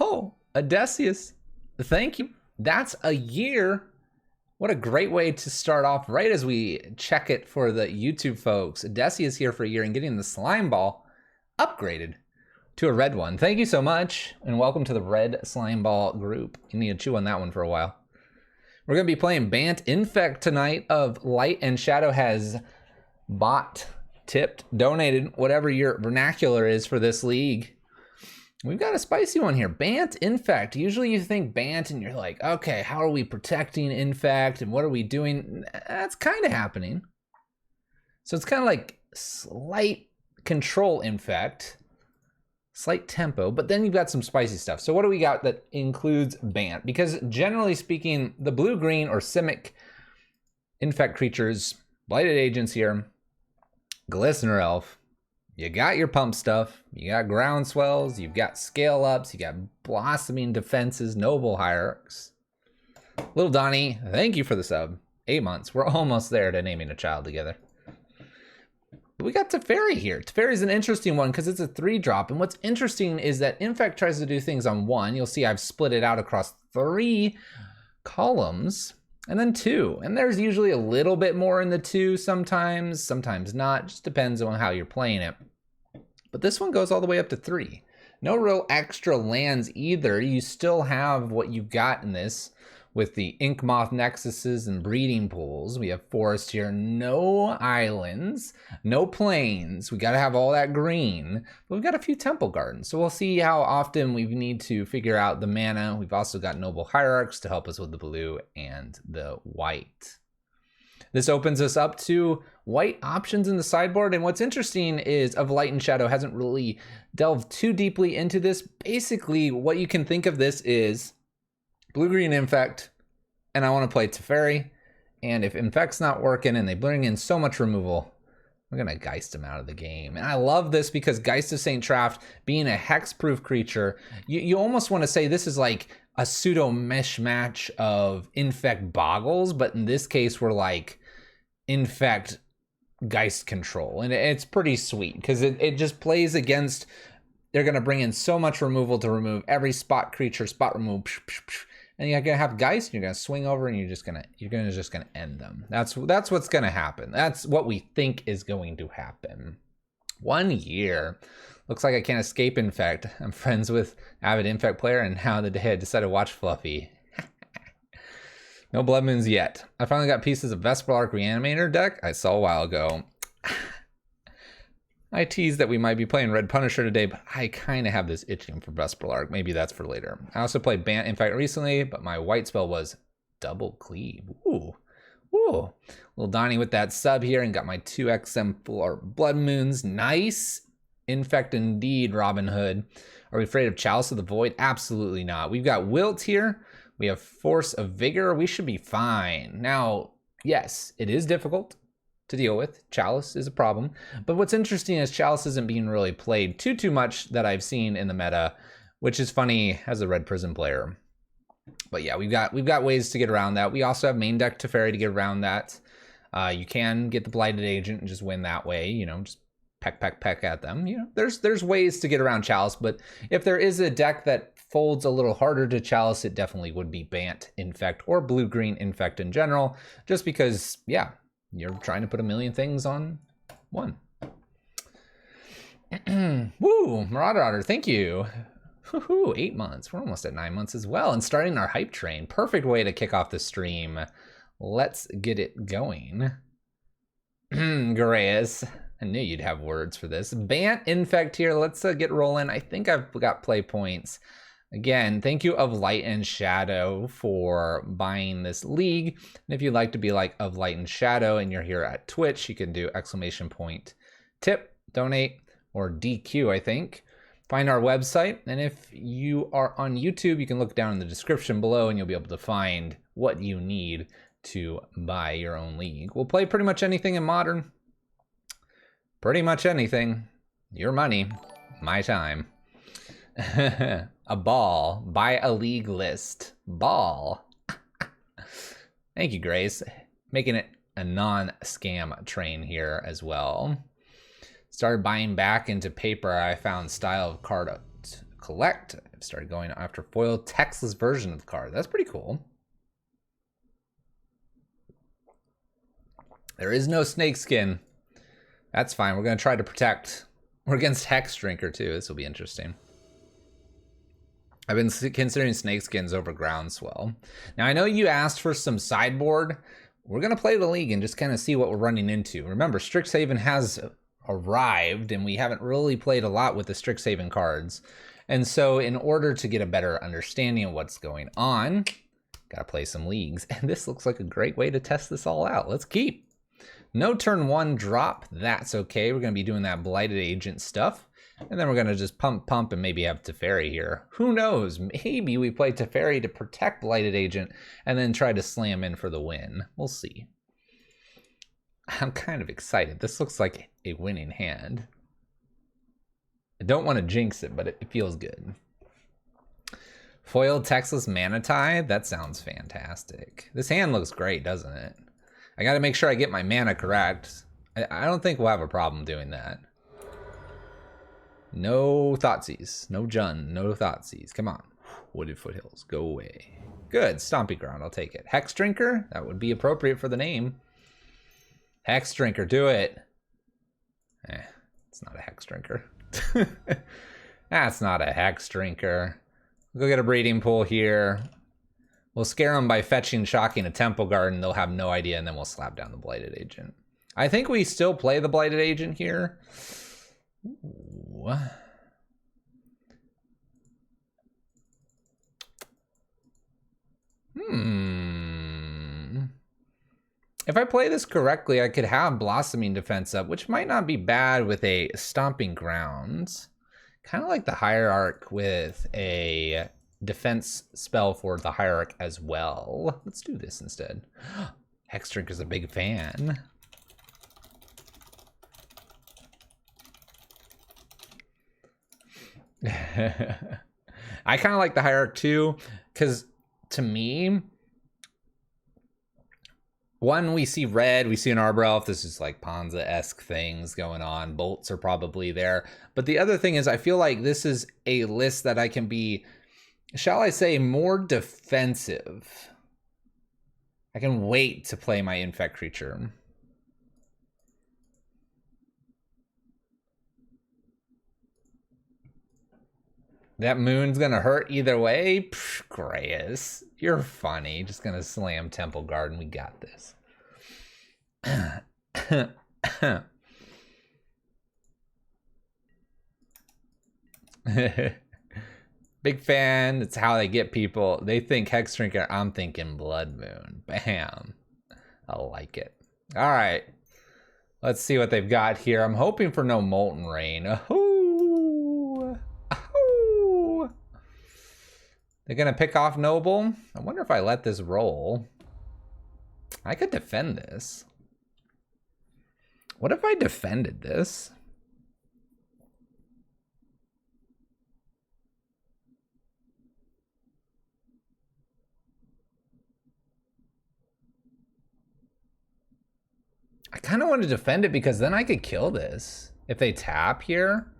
Oh, Odysseus, thank you. That's a year. What a great way to start off right as we check it for the YouTube folks. Odysseus here for a year and getting the slime ball upgraded to a red one. Thank you so much, and welcome to the red slime ball group. You need to chew on that one for a while. We're going to be playing Bant Infect tonight of Light and Shadow has bought, tipped, donated, whatever your vernacular is for this league. We've got a spicy one here, Bant Infect. Usually you think Bant and you're like, okay, how are we protecting Infect and what are we doing? That's kind of happening. So it's kind of like slight control Infect, slight tempo, but then you've got some spicy stuff. So what do we got that includes Bant? Because generally speaking, the blue-green or Simic Infect creatures, blighted agents here, Glistener Elf, you got your pump stuff, you got ground swells, you've got scale ups, you got blossoming defenses, noble hierarchs. Little Donnie, thank you for the sub. 8 months. We're almost there to naming a child together. But we got Teferi here. Teferi's an interesting one because it's a 3-drop. And what's interesting is that Infect tries to do things on 1. You'll see I've split it out across 3 columns. And then 2, and there's usually a little bit more in the 2 sometimes not, just depends on how you're playing it. But this one goes all the way up to 3. No real extra lands either. You still have what you've got in this with the Ink Moth Nexuses and breeding pools. We have forest here, no islands, no plains. We got to have all that green, but we've got a few temple gardens. So we'll see how often we need to figure out the mana. We've also got noble hierarchs to help us with the blue and the white. This opens us up to white options in the sideboard. And what's interesting is Of Light and Shadow hasn't really delved too deeply into this. Basically, what you can think of this is blue-green Infect, and I want to play Teferi, and if Infect's not working and they bring in so much removal, we're going to Geist him out of the game. And I love this because Geist of St. Traft, being a hex-proof creature, you almost want to say this is like a pseudo-mishmatch of Infect Boggles, but in this case, we're like Infect Geist control. And it's pretty sweet because it just plays against, they're going to bring in so much removal to remove every spot creature, spot remove, and you're gonna have Geist, and you're gonna swing over, and you're just gonna end them. That's what's gonna happen. That's what we think is going to happen. 1 year. Looks like I can't escape Infect. I'm friends with avid Infect player, and now the day I decided to watch Fluffy. No Blood Moons yet. I finally got pieces of Vesper Arc Reanimator deck I saw a while ago. I teased that we might be playing Red Punisher today, but I kind of have this itching for Vesper Lark. Maybe that's for later. I also played Bant Infect recently, but my white spell was Double Cleave. Ooh. Ooh. Little Donnie with that sub here and got my 2XM for Blood Moons. Nice. Infect indeed, Robin Hood. Are we afraid of Chalice of the Void? Absolutely not. We've got Wilt here. We have Force of Vigor. We should be fine. Now, yes, it is difficult to deal with. Chalice is a problem, but what's interesting is Chalice isn't being really played too much that I've seen in the meta, which is funny as a Red Prison player. But yeah, we've got ways to get around that. We also have main deck Teferi to get around that. You can get the Blighted Agent and just win that way, you know, just peck at them. You know, there's ways to get around Chalice, but if there is a deck that folds a little harder to Chalice, it definitely would be Bant Infect or blue-green Infect in general, just because, yeah, you're trying to put a million things on one. Woo, Marauder Otter, thank you. Woohoo, 8 months. We're almost at 9 months as well. And starting our hype train. Perfect way to kick off the stream. Let's get it going. Grace, I knew you'd have words for this. Bant Infect here. Let's get rolling. I think I've got play points. Again, thank you Of Light and Shadow for buying this league. And if you'd like to be like Of Light and Shadow and you're here at Twitch, you can do !tip, donate, or DQ, I think. Find our website. And if you are on YouTube, you can look down in the description below and you'll be able to find what you need to buy your own league. We'll play pretty much anything in Modern. Pretty much anything. Your money, my time. A ball. Buy a league list. Ball. Thank you, Grace. Making it a non-scam train here as well. Started buying back into paper. I found style of collect. I've started going after foil textless version of the card. That's pretty cool. There is no snake skin. That's fine. We're going to try to protect. We're against Hex Drinker too. This will be interesting. I've been considering snake skins over Groundswell. Now I know you asked for some sideboard. We're going to play the league and just kind of see what we're running into. Remember, Strixhaven has arrived and we haven't really played a lot with the Strixhaven cards. And so in order to get a better understanding of what's going on, gotta play some leagues. And this looks like a great way to test this all out. Let's keep. No turn 1 drop, that's okay. We're gonna be doing that Blighted Agent stuff. And then we're gonna just pump, and maybe have Teferi here. Who knows, maybe we play Teferi to protect Blighted Agent and then try to slam in for the win. We'll see. I'm kind of excited. This looks like a winning hand. I don't want to jinx it, but it feels good. Foiled Textless Manatee, that sounds fantastic. This hand looks great, doesn't it? I gotta make sure I get my mana correct. I don't think we'll have a problem doing that. No Thoughtseize, no Jund, no Thoughtseize. Come on. Wooded Foothills, go away. Good, Stompy Ground, I'll take it. Hex Drinker, that would be appropriate for the name. Hex Drinker, do it. It's not a Hex Drinker. That's not a Hex Drinker. We'll go get a breeding pool here. We'll scare them by fetching, shocking a Temple Garden. They'll have no idea, and then we'll slap down the Blighted Agent. I think we still play the Blighted Agent here. Ooh. If I play this correctly, I could have Blossoming Defense up, which might not be bad with a Stomping Grounds. Kind of like the Hierarch with a defense spell for the Hierarch as well. Let's do this instead. Hexdrink is a big fan. I kind of like the Hierarch too, because to me, one, we see red, we see an Arbor Elf. This is like Ponza-esque things going on. Bolts are probably there. But the other thing is, I feel like this is a list that I can be, shall I say, more defensive. I can wait to play my Infect creature. That moon's gonna hurt either way. Psh, Grayus, you're funny. Just gonna slam Temple Garden. We got this. Big fan. It's how they get people. They think Hex Drinker. I'm thinking Blood Moon. Bam. I like it. All right. Let's see what they've got here. I'm hoping for no Molten Rain. They're gonna pick off Noble. I wonder if I let this roll. I could defend this. What if I defended this? I kind of want to defend it because then I could kill this. If they tap here.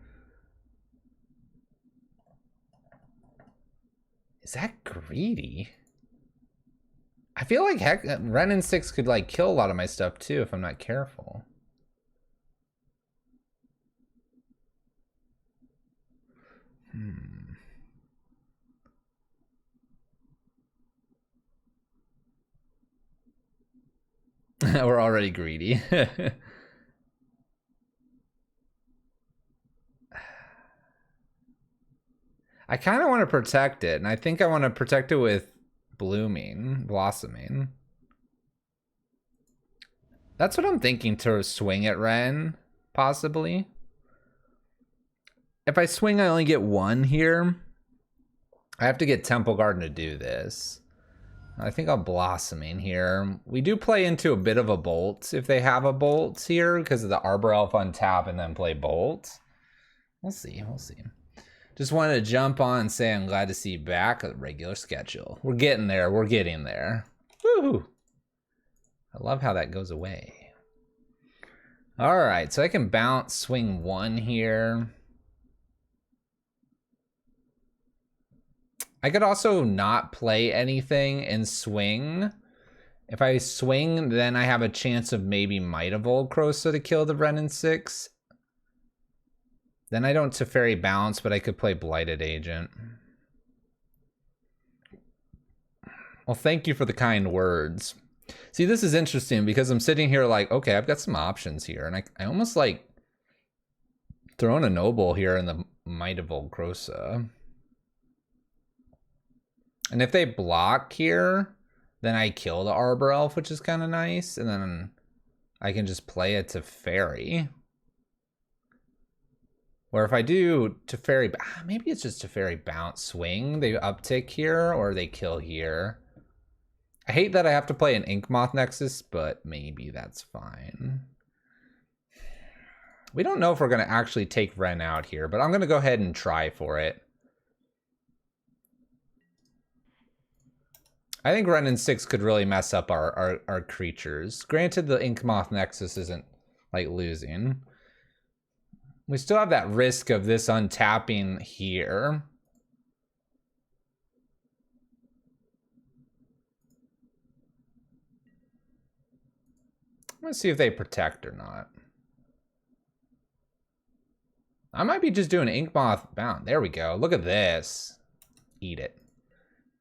Is that greedy? I feel like Ren and 6 could like kill a lot of my stuff too if I'm not careful. We're already greedy. I kind of want to protect it, and I think I want to protect it with Blossoming. That's what I'm thinking, to swing at Ren, possibly. If I swing, I only get one here. I have to get Temple Garden to do this. I think I'll Blossoming here. We do play into a bit of a Bolt if they have a Bolt here because of the Arbor Elf on tap and then play Bolt. We'll see, we'll see. Just wanted to jump on and say I'm glad to see you back at regular schedule. We're getting there, we're getting there. Woo! I love how that goes away. All right, so I can bounce, swing one here. I could also not play anything and swing. If I swing, then I have a chance of maybe Might of Old Krosa to kill the Renin 6. Then I don't Teferi bounce, but I could play Blighted Agent. Well, thank you for the kind words. See, this is interesting because I'm sitting here like, okay, I've got some options here. And I almost like throwing a Noble here in the Might of Old Krosa. And if they block here, then I kill the Arbor Elf, which is kind of nice. And then I can just play it to Teferi. Or if I do Teferi, maybe it's just Teferi bounce swing. They uptick here or they kill here. I hate that I have to play an Inkmoth Nexus, but maybe that's fine. We don't know if we're going to actually take Ren out here, but I'm going to go ahead and try for it. I think Renin 6 could really mess up our creatures. Granted, the Inkmoth Nexus isn't like losing. We still have that risk of this untapping here. Let's see if they protect or not. I might be just doing Inkmoth bound. There we go. Look at this. Eat it.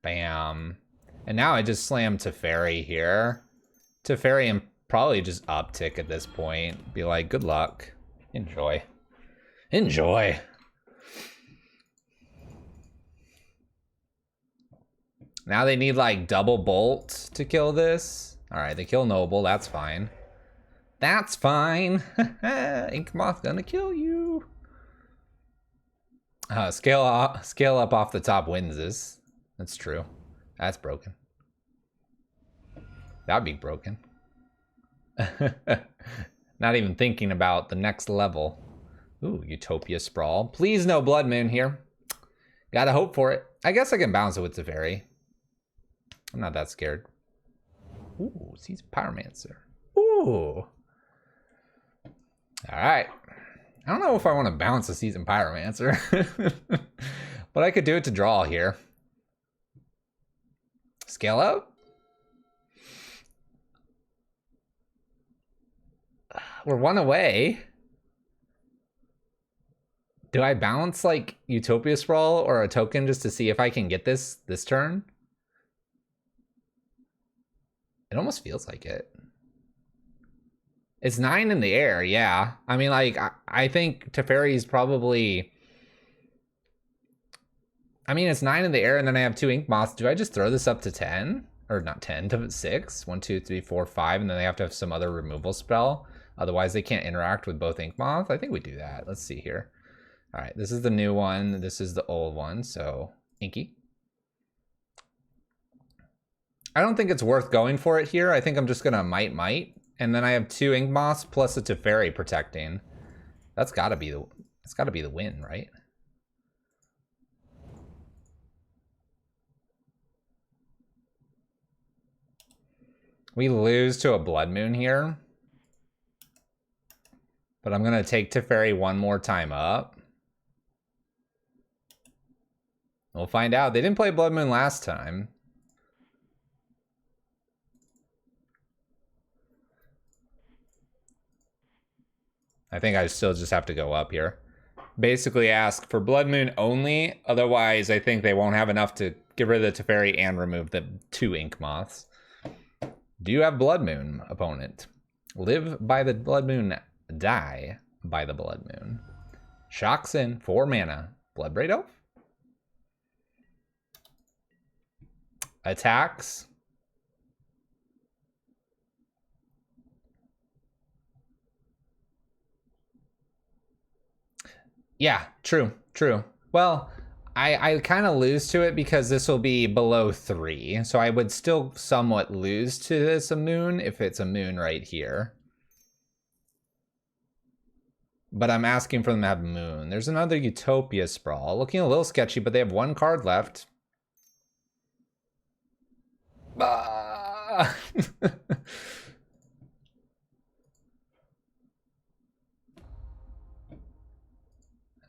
Bam. And now I just slam Teferi here. Teferi and probably just uptick at this point. Be like, good luck. Enjoy. Enjoy. Now they need like double bolt to kill this. All right, they kill Noble. That's fine. That's fine. Inkmoth gonna kill you. Scale up off the top wins this. That's true. That's broken. That'd be broken. Not even thinking about the next level. Ooh, Utopia Sprawl. Please no Blood Moon here. Gotta hope for it. I guess I can bounce it with Teferi. I'm not that scared. Ooh, Season Pyromancer. Ooh. Alright. I don't know if I want to bounce a Season Pyromancer. But I could do it to draw here. Scale up. We're one away. Do I bounce like Utopia Sprawl or a token just to see if I can get this turn? It almost feels like it. It's 9 in the air, yeah. I mean, like, I think Teferi's probably... I mean, it's 9 in the air, and then I have 2 Inkmoths. Do I just throw this up to 10? Or not 10, to 6? 1, 2, 3, 4, 5, and then they have to have some other removal spell. Otherwise, they can't interact with both Inkmoths. I think we do that. Let's see here. All right, this is the new one. This is the old one, so Inky. I don't think it's worth going for it here. I think I'm just gonna might. And then I have 2 Inkmoths plus a Teferi protecting. That's gotta be the win, right? We lose to a Blood Moon here. But I'm gonna take Teferi one more time up. We'll find out. They didn't play Blood Moon last time. I think I still just have to go up here. Basically ask for Blood Moon only. Otherwise, I think they won't have enough to get rid of the Teferi and remove the 2 Inkmoths. Do you have Blood Moon, opponent? Live by the Blood Moon, die by the Blood Moon. Shocks in 4 mana. Bloodbraid Elf. Attacks. Yeah, true. Well, I kind of lose to it because this will be below 3. So I would still somewhat lose to this a moon if it's a moon right here. But I'm asking for them to have moon. There's another Utopia Sprawl. Looking a little sketchy, but they have 1 card left. Ah.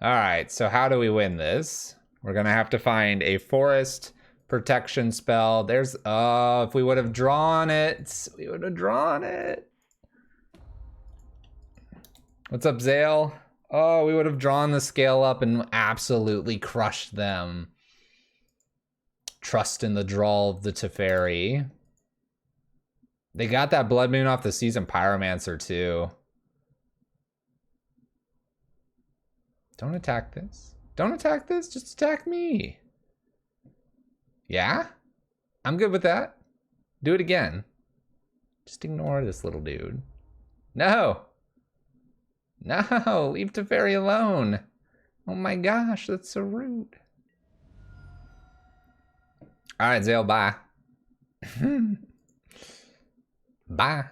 All right, so how do we win this? We're gonna have to find a forest protection spell. There's, oh, if we would have drawn it, we would have drawn it. What's up, Zale? Oh, we would have drawn the scale up and absolutely crushed them. Trust in the draw of the Teferi. They got that Blood Moon off the Seasoned Pyromancer too. Don't attack this. Don't attack this, just attack me. Yeah? I'm good with that. Do it again. Just ignore this little dude. No! No, leave Teferi alone. Oh my gosh, that's so rude. All right, Zale, bye. Bye.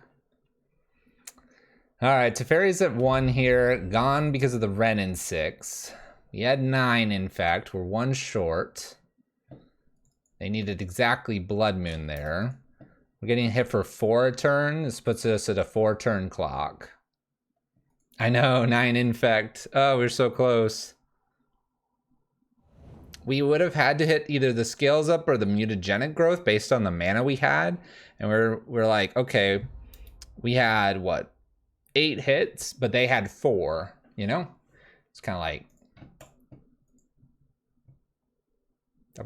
All right, Teferi's at 1 here. Gone because of the Ren in 6. We had 9, in fact. We're 1 short. They needed exactly Blood Moon there. We're getting hit for 4 a turn. This puts us at a 4-turn clock. I know, 9 Infect. Oh, we're so close. We would have had to hit either the scales up or the mutagenic growth based on the mana we had. And we're like, okay, we had what? 8 hits, but they had 4, you know? It's kind of like that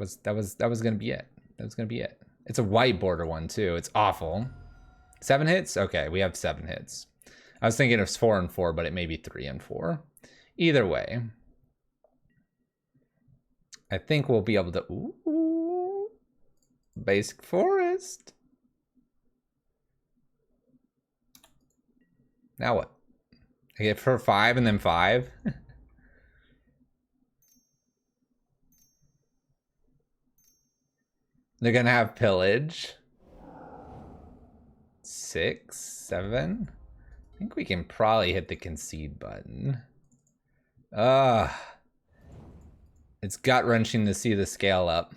was gonna be it. That was gonna be it. It's a white border one too. It's awful. 7 hits? Okay, we have 7 hits. I was thinking it was 4 and 4, but it may be 3 and 4. Either way, I think we'll be able to, ooh, basic forest. Now what? I get for 5 and then 5. They're gonna have pillage. 6, 7. I think we can probably hit the concede button. It's gut-wrenching to see the scale up.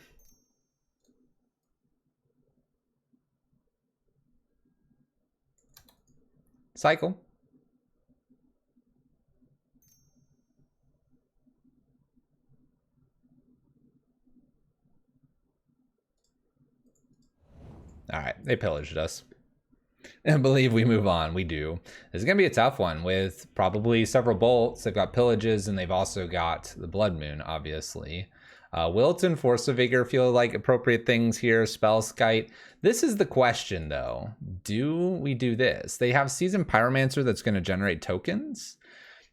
Cycle. All right, they pillaged us. And believe we move on. We do. This is going to be a tough one with probably several bolts. They've got pillages and they've also got the Blood Moon, obviously. Wilton, Force of Vigor feel like appropriate things here. Spell Skite. This is the question, though. Do we do this? They have Seasoned Pyromancer that's going to generate tokens.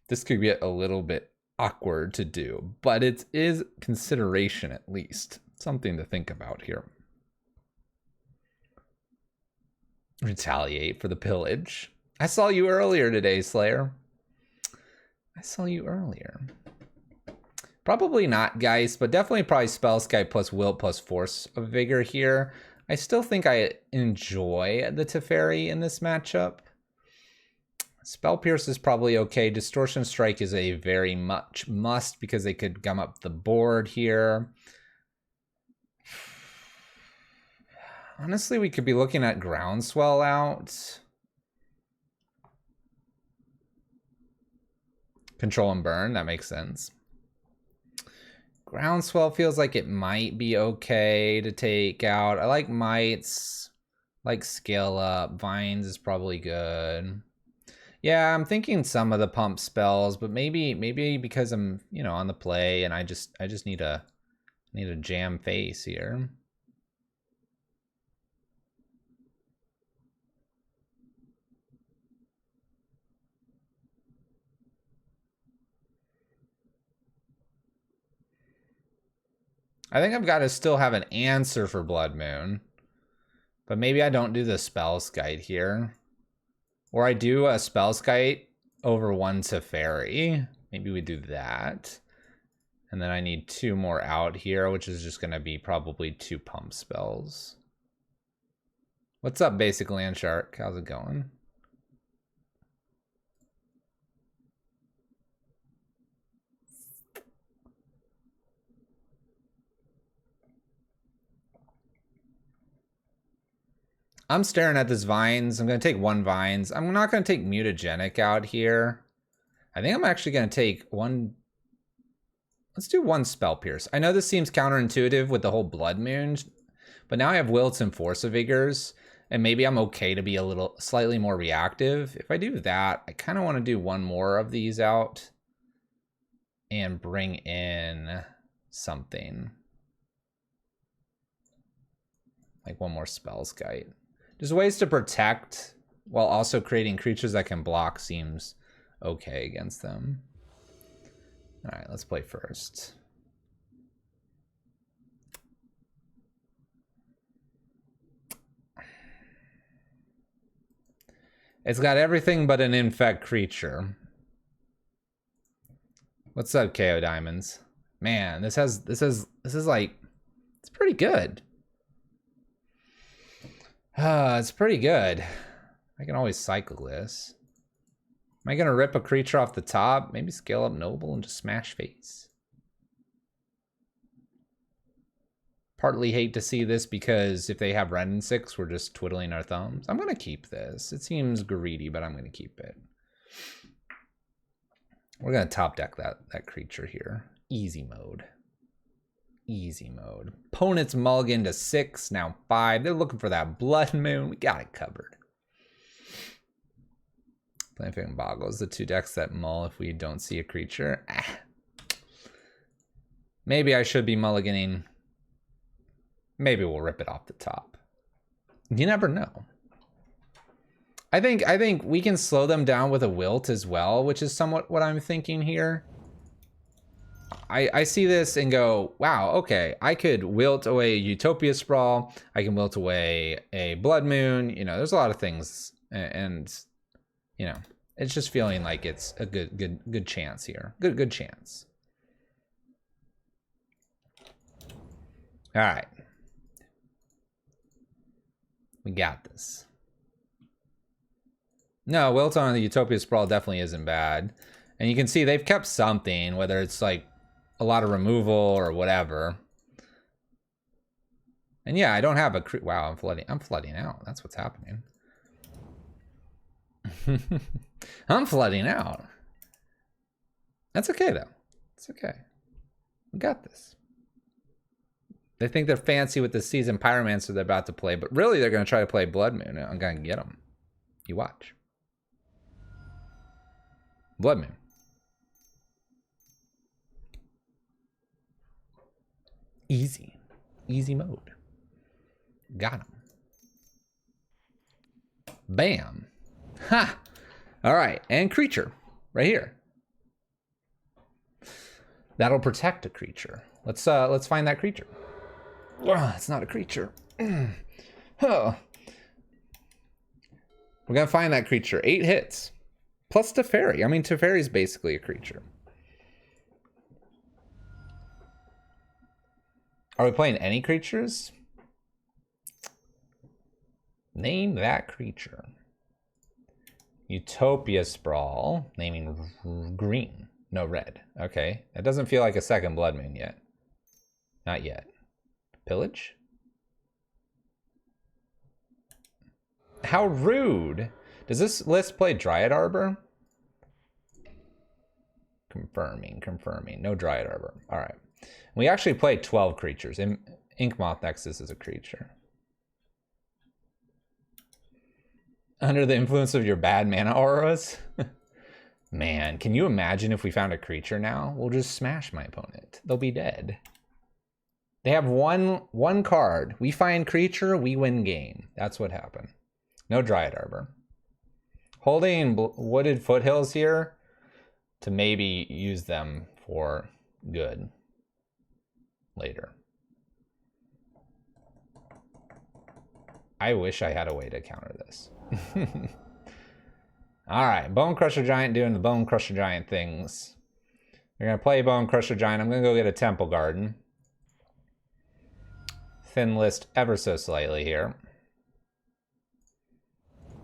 This could get a little bit awkward to do, but it is consideration at least. Something to think about here. Retaliate for the pillage. I saw you earlier today, Slayer. I saw you earlier. Probably not Geist, but definitely probably Spellskite plus Wilt plus Force of Vigor here. I still think I enjoy the Teferi in this matchup. Spell Pierce is probably okay. Distortion Strike is a very much must because they could gum up the board here. Honestly, we could be looking at Groundswell out. Control and Burn, that makes sense. Groundswell feels like it might be okay to take out. I like Mites, like Scale Up. Vines is probably good. Yeah, I'm thinking some of the pump spells, but maybe because I'm, you know, on the play and I just need a jam face here. I think I've got to still have an answer for Blood Moon. But maybe I don't do the Spellskite here. Or I do a Spellskite over 1 Teferi. Maybe we do that. And then I need 2 more out here, which is just going to be probably 2 pump spells. What's up, Basic Land Shark? How's it going? I'm staring at this Vines. I'm going to take 1 Vines. I'm not going to take Mutagenic out here. I think I'm actually going to take 1 Let's do one Spell Pierce. I know this seems counterintuitive with the whole Blood Moon, but now I have Wilts and Force of Vigors, and maybe I'm okay to be a little slightly more reactive. If I do that, I kind of want to do one more of these out and bring in something. Like one more Spellskite. Just ways to protect while also creating creatures that can block seems okay against them. All right, let's play first. It's got everything but an infect creature. What's up, KO Diamonds? Man, this is like, it's pretty good. It's pretty good. I can always cycle this. Am I gonna rip a creature off the top? Maybe scale up Noble and just smash face. Partly hate to see this because if they have red and 6, we're just twiddling our thumbs. I'm gonna keep this. It seems greedy, but I'm gonna keep it. We're gonna top deck that creature here. Easy mode. Easy mode. Opponent's mulligan to 6, now 5. They're looking for that Blood Moon. We got it covered. Infect and Boggles, the 2 decks that mull if we don't see a creature. Maybe I should be mulliganing. Maybe we'll rip it off the top. You never know. I think we can slow them down with a Wilt as well, which is somewhat what I'm thinking here. I see this and go, wow, okay, I could wilt away Utopia Sprawl. I can wilt away a Blood Moon. You know, there's a lot of things, and you know, it's just feeling like it's a good chance here. Good chance. All right, we got this. No, wilt on the Utopia Sprawl definitely isn't bad, and you can see they've kept something, whether it's like a lot of removal or whatever. And yeah, I don't have a wow, I'm flooding out. That's what's happening. I'm flooding out. That's okay though. It's okay. We got this. They think they're fancy with the Seasoned Pyromancer they're about to play, but really they're going to try to play Blood Moon. I'm going to get them. You watch. Blood Moon. Easy. Easy mode. Got him. Bam. Ha! All right, and creature right here. That'll protect a creature. Let's find that creature. Oh, it's not a creature. Oh. We're gonna find that creature. 8 hits. Plus Teferi. I mean, Teferi's basically a creature. Are we playing any creatures? Name that creature. Utopia Sprawl. Naming green. No, red. Okay. That doesn't feel like a second Blood Moon yet. Not yet. Pillage? How rude. Does this list play Dryad Arbor? Confirming. No Dryad Arbor. All right. We actually play 12 creatures. Inkmoth Nexus is a creature. Under the influence of your bad mana auras? Man, can you imagine if we found a creature now? We'll just smash my opponent. They'll be dead. They have one card. We find creature, we win game. That's what happened. No Dryad Arbor. Holding Wooded Foothills here to maybe use them for good later. I wish I had a way to counter this. All right, Bone Crusher Giant doing the Bone Crusher Giant things. We're gonna play Bone Crusher Giant. I'm gonna go get a Temple Garden. Thin list ever so slightly here.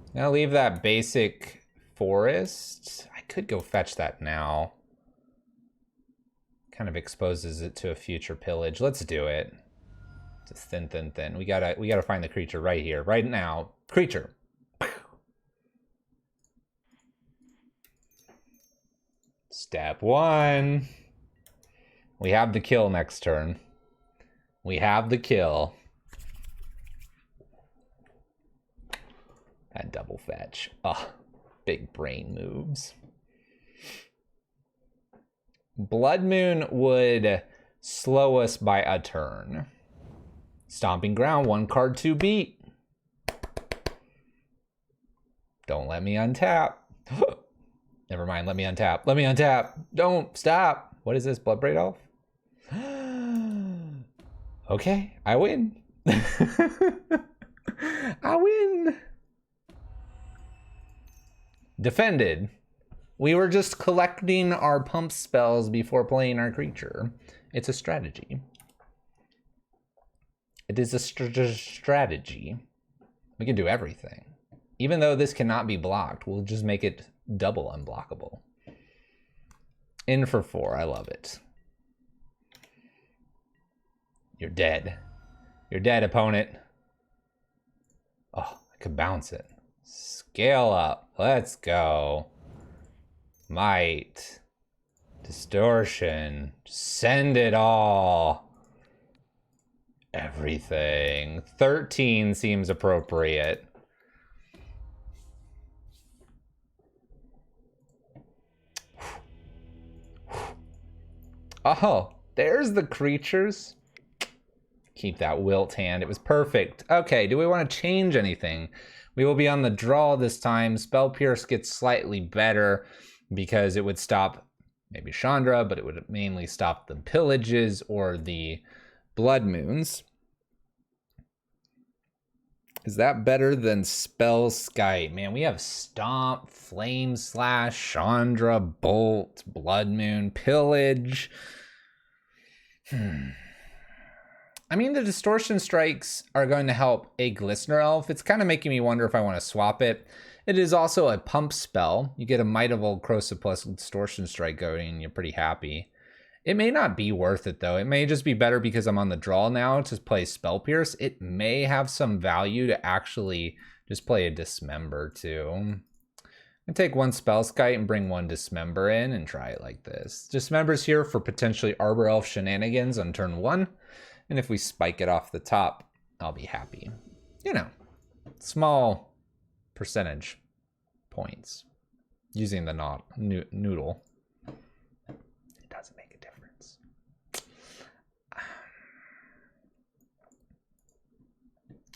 I'm gonna leave that basic forest. I could go fetch that now. Kind of exposes it to a future pillage. Let's do it. Just thin. We gotta find the creature right here, right now. Creature. Step 1. We have the kill next turn. We have the kill. That double fetch. Oh, big brain moves. Blood Moon would slow us by a turn. Stomping Ground, 1 card, 2 beat. Don't let me untap. Never mind, let me untap. Let me untap. Don't, stop. What is this, Bloodbraid Elf? Okay, I win. I win. Defended. We were just collecting our pump spells before playing our creature. It's a strategy. It is a strategy. We can do everything. Even though this cannot be blocked, we'll just make it double unblockable. In for 4, I love it. You're dead. You're dead, opponent. Oh, I could bounce it. Scale up. Let's go. Might. Distortion. Send it all. Everything. 13 seems appropriate. Oh, there's the creatures. Keep that Wilt hand. It was perfect. Okay, do we want to change anything? We will be on the draw this time. Spell Pierce gets slightly better because it would stop maybe Chandra, but it would mainly stop the pillages or the Blood Moons. Is that better than Spell Skite? Man, we have Stomp, Flame Slash, Chandra, Bolt, Blood Moon, Pillage. I mean, the Distortion Strikes are going to help a Glistener Elf. It's kind of making me wonder if I want to swap it. It is also a pump spell. You get a Might of Old Krosa plus Distortion Strike going, and you're pretty happy. It may not be worth it, though. It may just be better because I'm on the draw now to play Spell Pierce. It may have some value to actually just play a Dismember, too. I take 1 Spell Skite and bring 1 Dismember in and try it like this. Dismember's here for potentially Arbor Elf shenanigans on turn 1. And if we spike it off the top, I'll be happy. You know, small percentage points using the noodle. It doesn't make a difference.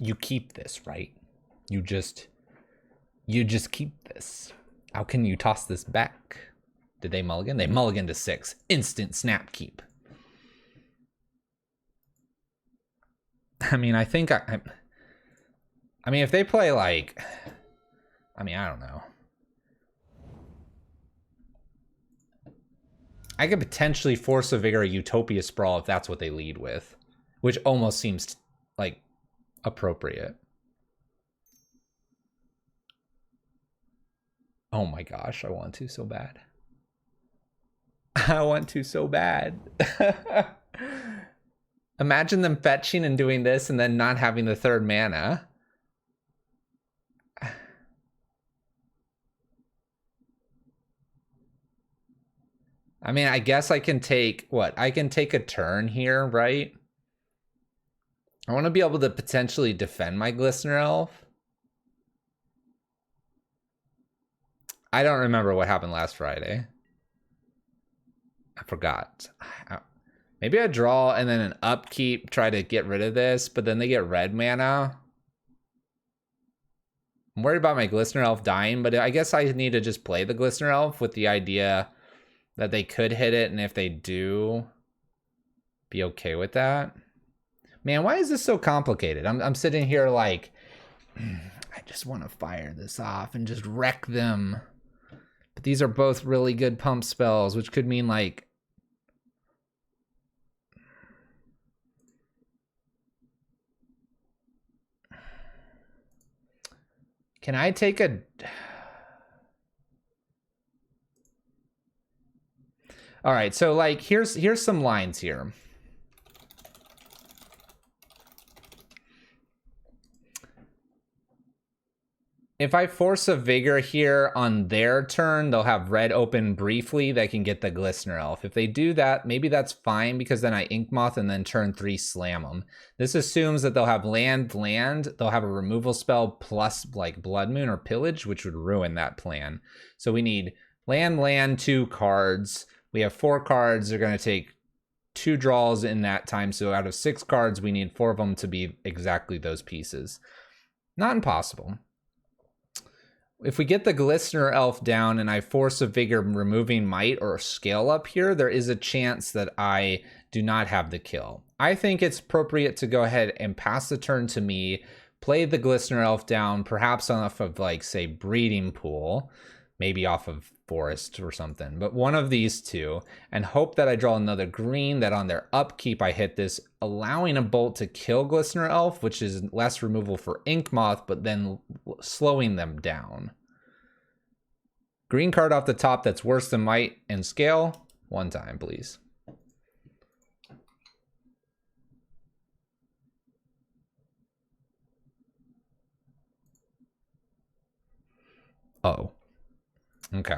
You keep this, right? You just keep this. How can you toss this back? Did they mulligan? They mulligan to 6. Instant snap keep. I mean, I think I mean, if they play like, I mean, I don't know. I could potentially Force of Vigor, Utopia Sprawl if that's what they lead with, which almost seems like appropriate. Oh my gosh, I want to so bad. I want to so bad. Imagine them fetching and doing this and then not having the 3rd mana. I mean, I guess I can take, what? I can take a turn here, right? I want to be able to potentially defend my Glistener Elf. I don't remember what happened last Friday. I forgot. Maybe I draw and then an upkeep, try to get rid of this, but then they get red mana. I'm worried about my Glistener Elf dying, but I guess I need to just play the Glistener Elf with the idea that they could hit it, and if they do, be okay with that. Man, why is this so complicated? I'm sitting here like, I just want to fire this off and just wreck them. But these are both really good pump spells, which could mean like, can I take a... All right, so like here's some lines here. If I force a Vigor here on their turn, they'll have red open briefly. They can get the Glistener Elf. If they do that, maybe that's fine because then I Ink Moth and then turn 3 slam them. This assumes that they'll have land. They'll have a removal spell plus like Blood Moon or Pillage, which would ruin that plan. So we need land, 2 cards. We have 4 cards. They're going to take 2 draws in that time. So out of 6 cards, we need 4 of them to be exactly those pieces. Not impossible. If we get the Glistener Elf down and I force a Vigor removing Might or Scale Up here, there is a chance that I do not have the kill. I think it's appropriate to go ahead and pass the turn to me, play the Glistener Elf down, perhaps off of, like, say, Breeding Pool, maybe off of Forest or something, but one of these two, and hope that I draw another green, that on their upkeep I hit this, allowing a bolt to kill Glistener Elf, which is less removal for Ink Moth, but then slowing them down. Green card off the top that's worse than Might and Scale. 1 time, please. Oh. Okay.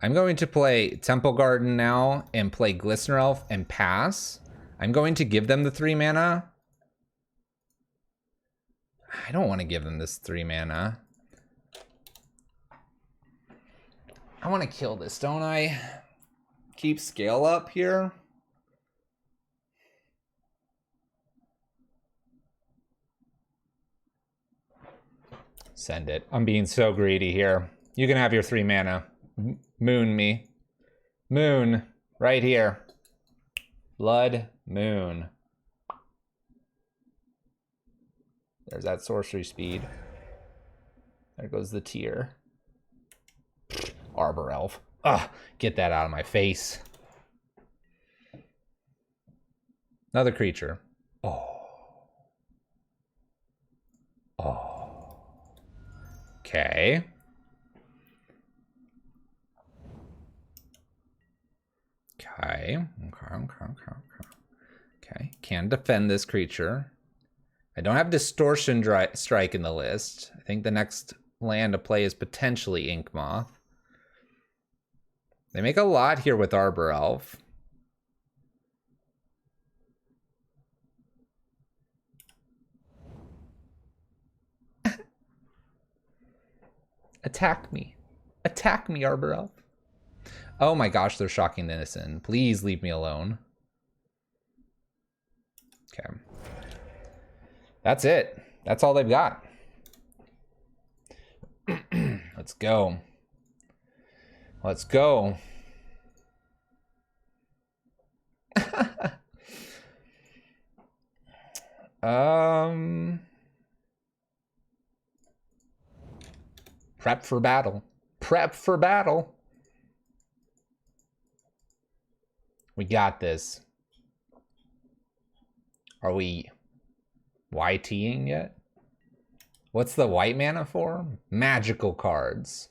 I'm going to play Temple Garden now and play Glistener Elf and pass. I'm going to give them the 3 mana. I don't want to give them this 3 mana. I want to kill this, don't I? Keep Scale Up here. Send it. I'm being so greedy here. You can have your 3 mana. Moon me. Moon. Right here. Blood Moon. There's that sorcery speed. There goes the tier. Arbor Elf. Ugh, get that out of my face. Another creature. Oh. Oh. Okay. Okay. Okay. Can defend this creature. I don't have Distortion Strike in the list. I think the next land to play is potentially Ink Moth. They make a lot here with Arbor Elf. Attack me. Attack me, Arbor Elf. Oh my gosh, they're Shocking Innocent. Please leave me alone. Okay. That's it. That's all they've got. Let's go. Let's go. Prep for battle. Prep for battle. We got this. Are we YTing yet? What's the white mana for? Magical cards.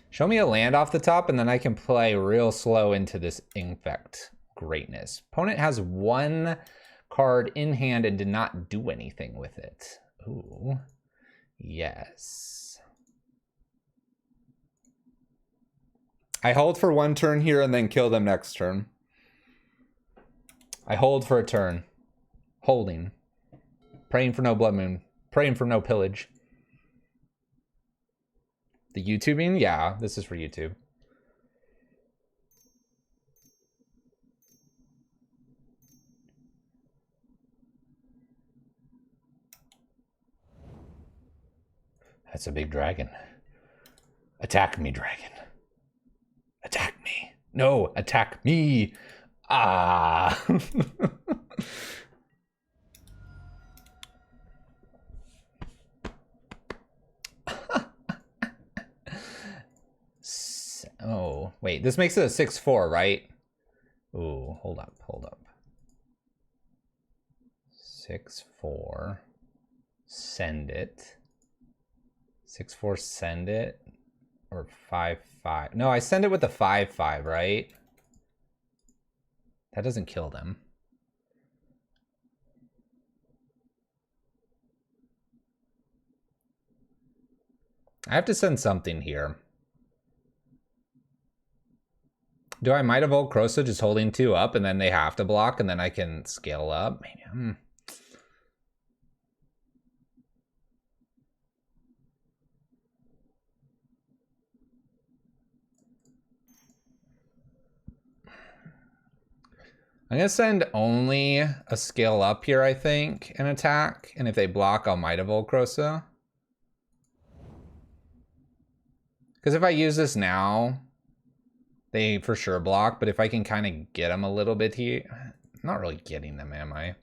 Show me a land off the top and then I can play real slow into this Infect greatness. Opponent has 1 card in hand and did not do anything with it. Ooh, yes. I hold for 1 turn here and then kill them next turn. I hold for a turn. Holding. Praying for no Blood Moon. Praying for no Pillage. The YouTubing? Yeah, this is for YouTube. That's a big dragon. Attack me, dragon. Attack me. No, attack me. Ah. Oh, wait, this makes it a 6/4, right? Ooh, hold up. 6/4. Send it. 6/4, send it. or 5/5. No, I send it with a 5/5, right? That doesn't kill them. I have to send something here. Do I Might of Old Crosa just holding 2 up and then they have to block and then I can scale up? Maybe. I'm gonna send only a scale up here, I think, and attack. And if they block, I'll Might of Old Crosa. Because if I use this now, they for sure block. But if I can kind of get them a little bit here, I'm not really getting them, am I?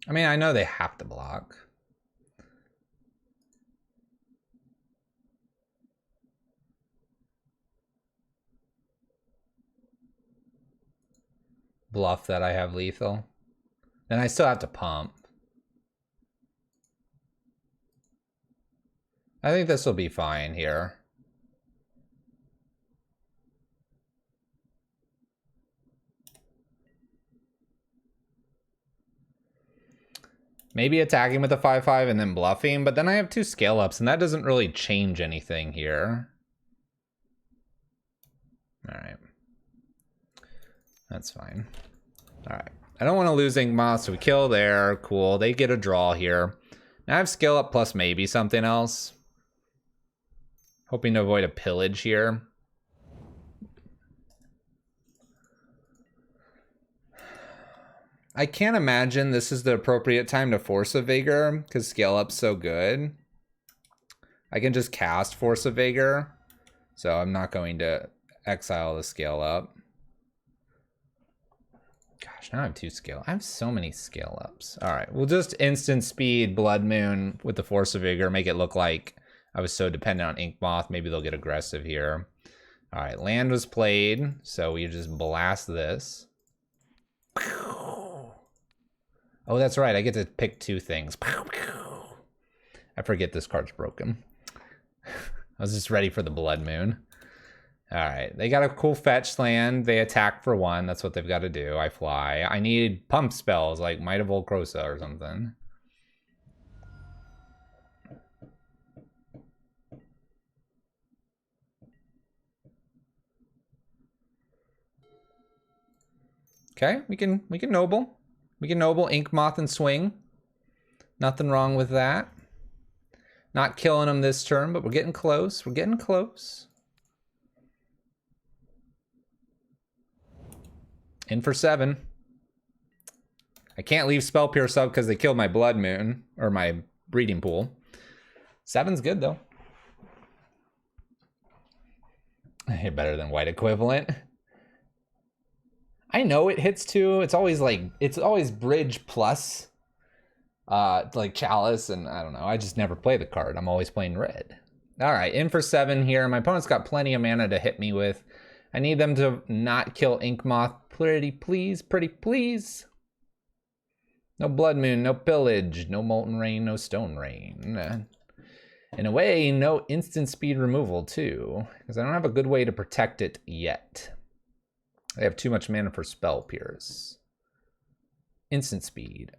I mean, I know they have to block. Bluff that I have lethal. Then I still have to pump. I think this will be fine here. Maybe attacking with a 5/5 and then bluffing, but then I have 2 scale ups and that doesn't really change anything here. All right. That's fine. All right. I don't want to lose Ink Moth, so we kill there. Cool. They get a draw here. Now I have scale up plus maybe something else. Hoping to avoid a pillage here. I can't imagine this is the appropriate time to Force of Vigor because scale up's so good. I can just cast Force of Vigor, so I'm not going to exile the scale up. Gosh, now I have 2 scale. I have so many scale ups. All right, we'll just instant speed Blood Moon with the Force of Vigor, make it look like I was so dependent on Ink Moth. Maybe they'll get aggressive here. All right, land was played, so we just blast this. Oh, that's right. I get to pick 2 things. I forget this card's broken. I was just ready for the Blood Moon. All right, they got a cool fetch land. They attack for 1. That's what they've got to do. I fly. I need pump spells like Might of Old Crosa or something. Okay, we can noble. We can noble Ink Moth and swing. Nothing wrong with that. Not killing them this turn, but we're getting close. We're getting close. In for 7. I can't leave Spell Pierce up because they killed my Blood Moon, or my Breeding Pool. 7's good, though. Better than White Equivalent. I know it hits 2. It's always Bridge plus, like Chalice, and I don't know. I just never play the card. I'm always playing red. All right, in for 7 here. My opponent's got plenty of mana to hit me with. I need them to not kill Ink Moth. Pretty please. No Blood Moon, no Pillage, no Molten Rain, no Stone Rain. In a way, no instant speed removal too, because I don't have a good way to protect it yet. I have too much mana for Spell Pierce. Instant speed.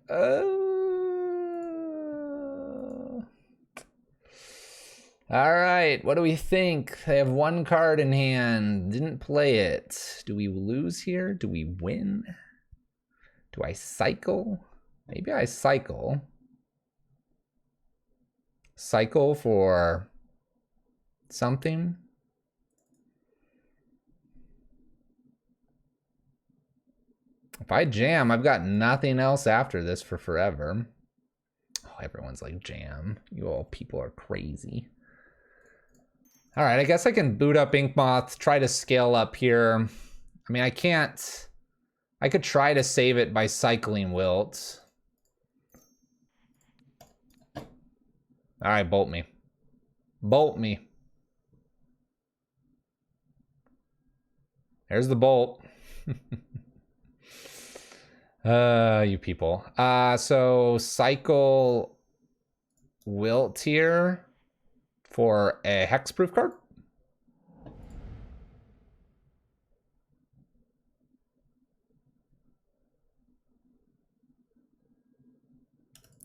All right, what do we think? They have 1 card in hand. Didn't play it. Do we lose here? Do we win? Do I cycle? Maybe I cycle. Cycle for something. If I jam, I've got nothing else after this for forever. Oh, everyone's like, jam. You all people are crazy. All right, I guess I can boot up Ink Moth, try to scale up here. I mean, I can't. I could try to save it by cycling Wilt. All right, bolt me. Bolt me. There's the bolt. You people. So cycle Wilt here for a hexproof card.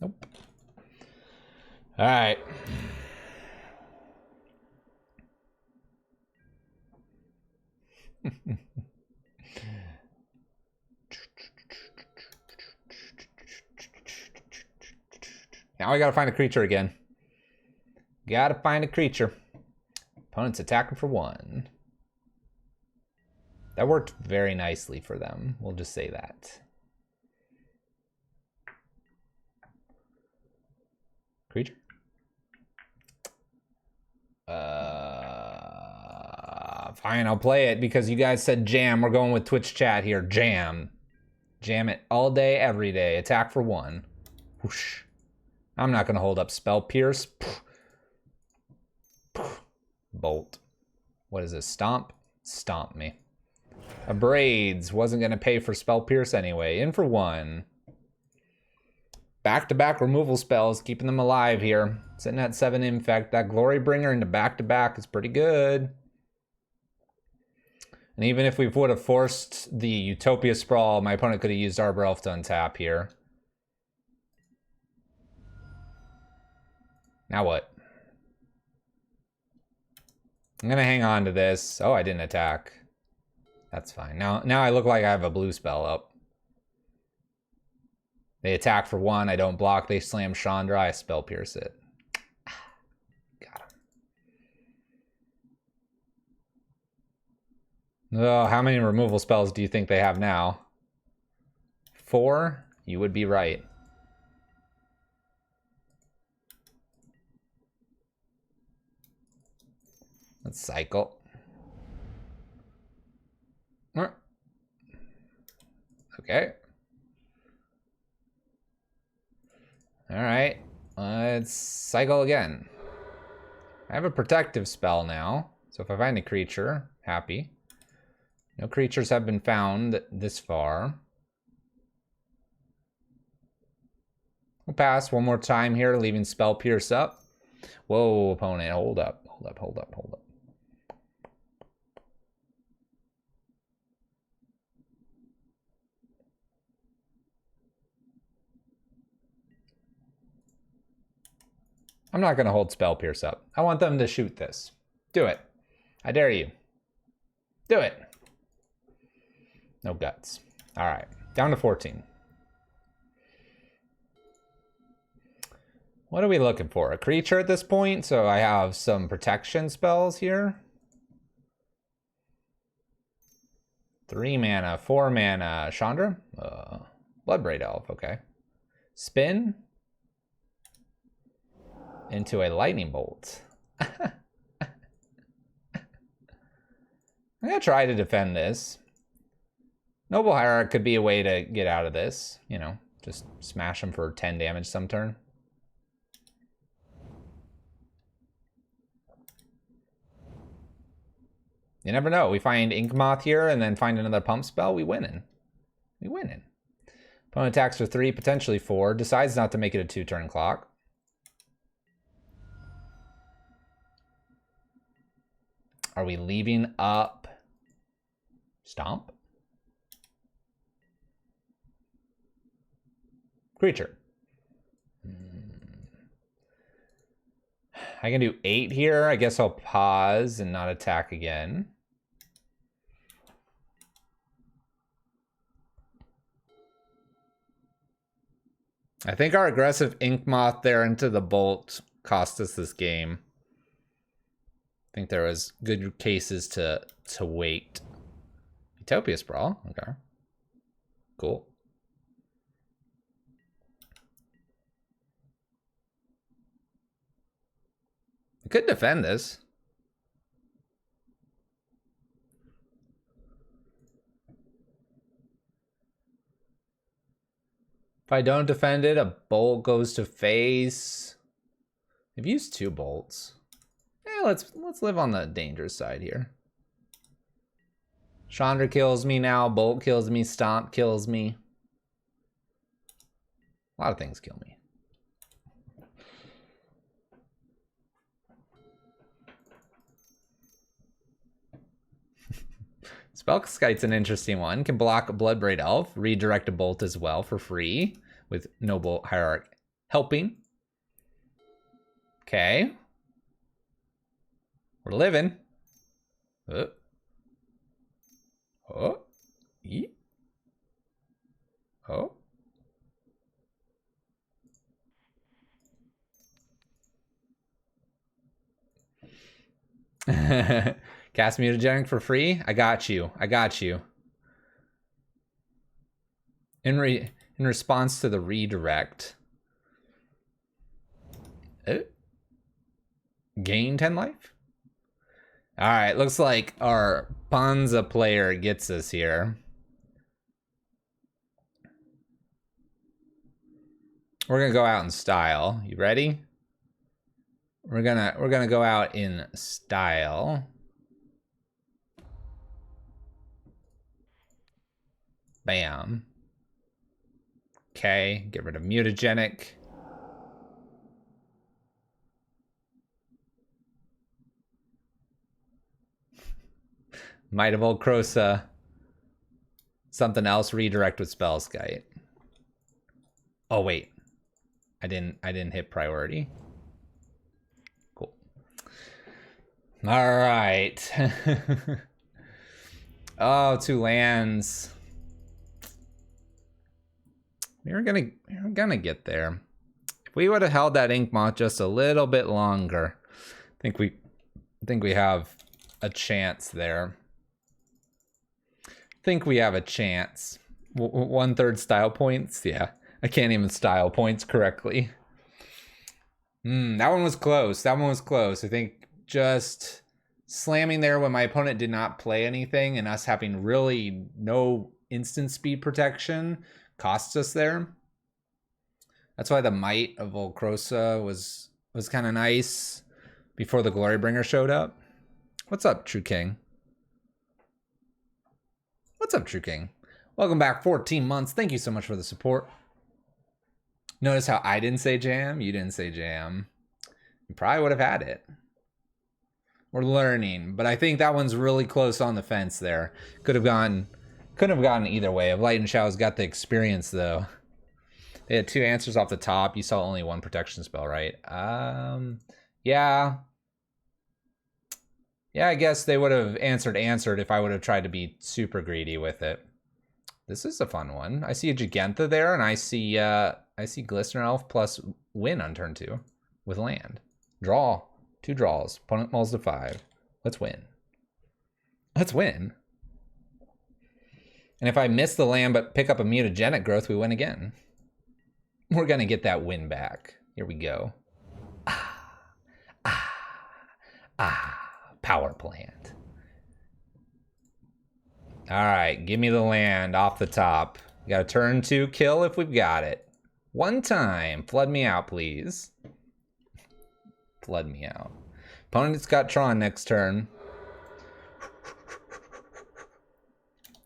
Nope. All right. Now we gotta find a creature again. Gotta find a creature. Opponent's attacking for 1. That worked very nicely for them. We'll just say that. Creature? Fine, I'll play it because you guys said jam. We're going with Twitch chat here. Jam. Jam it all day, every day. Attack for 1. Whoosh. I'm not gonna hold up Spell Pierce. Bolt. What is this? Stomp? Stomp me. Abrades. Wasn't gonna pay for Spell Pierce anyway. In for 1. Back-to-back removal spells, keeping them alive here. Sitting at 7 Infect. That Glory Bringer into back-to-back is pretty good. And even if we would have forced the Utopia Sprawl, my opponent could have used Arbor Elf to untap here. Now what? I'm gonna hang on to this. Oh, I didn't attack. That's fine. Now I look like I have a blue spell up. They attack for 1. I don't block. They slam Chandra. I Spell Pierce it. Got him. Oh, how many removal spells do you think they have now? 4? You would be right. Let's cycle. Okay. All right. Let's cycle again. I have a protective spell now. So if I find a creature, happy. No creatures have been found this far. We'll pass one more time here, leaving Spell Pierce up. Whoa, opponent, hold up. I'm not gonna hold Spell Pierce up. I want them to shoot this. Do it. I dare you. Do it. No guts. All right, down to 14. What are we looking for? A creature at this point? So I have some protection spells here. 3 mana, 4 mana. Chandra? Bloodbraid Elf, okay. Spin into a lightning bolt. I'm gonna try to defend this. Noble Hierarch could be a way to get out of this. You know, just smash him for 10 damage some turn. You never know. We find Inkmoth here and then find another pump spell. We winning. We winning. Opponent attacks for 3, potentially 4. Decides not to make it a 2-turn clock. Are we leaving up Stomp? Creature. I can do 8 here. I guess I'll pause and not attack again. I think our aggressive Inkmoth there into the bolt cost us this game. I think there was good cases to wait. Utopia Sprawl, okay. Cool. I could defend this. If I don't defend it, a bolt goes to face. They've used 2 bolts. Let's live on the dangerous side here. Chandra kills me now. Bolt kills me. Stomp kills me. A lot of things kill me. Spellskite's an interesting one. Can block a Bloodbraid Elf. Redirect a bolt as well for free. With no bolt hierarch helping. Okay. We're living. Oh. Oh. Eat. Oh. Cast Mutagenic for free? I got you. I got you. In response to the redirect. Oh. Gain 10 life? Alright, looks like our Panza player gets us here. We're gonna go out in style. You ready? We're gonna go out in style. Bam. Okay, get rid of Mutagenic. Might of Old Krosa. Something else, redirect with Spellskite. Oh wait. I didn't hit priority. Cool. All right. Oh, 2 lands. We're gonna get there. If we would have held that Ink Moth just a little bit longer, I think we have a chance there. Think we have a chance. 1/3 style points. Yeah, I can't even style points correctly. That one was close. That one was close. I think just slamming there when my opponent did not play anything and us having really no instant speed protection cost us there. That's why the Might of Old Krosa was kind of nice before the Glorybringer showed up. What's up, True King? What's up, True King? Welcome back, 14 months. Thank you so much for the support. Notice how I didn't say jam, you didn't say jam. You probably would have had it. We're learning, but I think that one's really close on the fence there. Couldn't have gotten either way. If Light and Shadow's got the experience though. They had 2 answers off the top. You saw only 1 protection spell, right? Yeah. Yeah, I guess they would have answered if I would have tried to be super greedy with it. This is a fun one. I see a Gigantha there, and I see Glistener Elf plus win on turn 2 with land. Draw. 2 draws. Opponent mulls to 5. Let's win. Let's win. And if I miss the land but pick up a Mutagenic Growth, we win again. We're gonna get that win back. Here we go. Power plant. All right, give me the land off the top. We got a turn 2 kill if we've got it. 1 time. Flood me out, please. Flood me out. Opponent's got Tron next turn.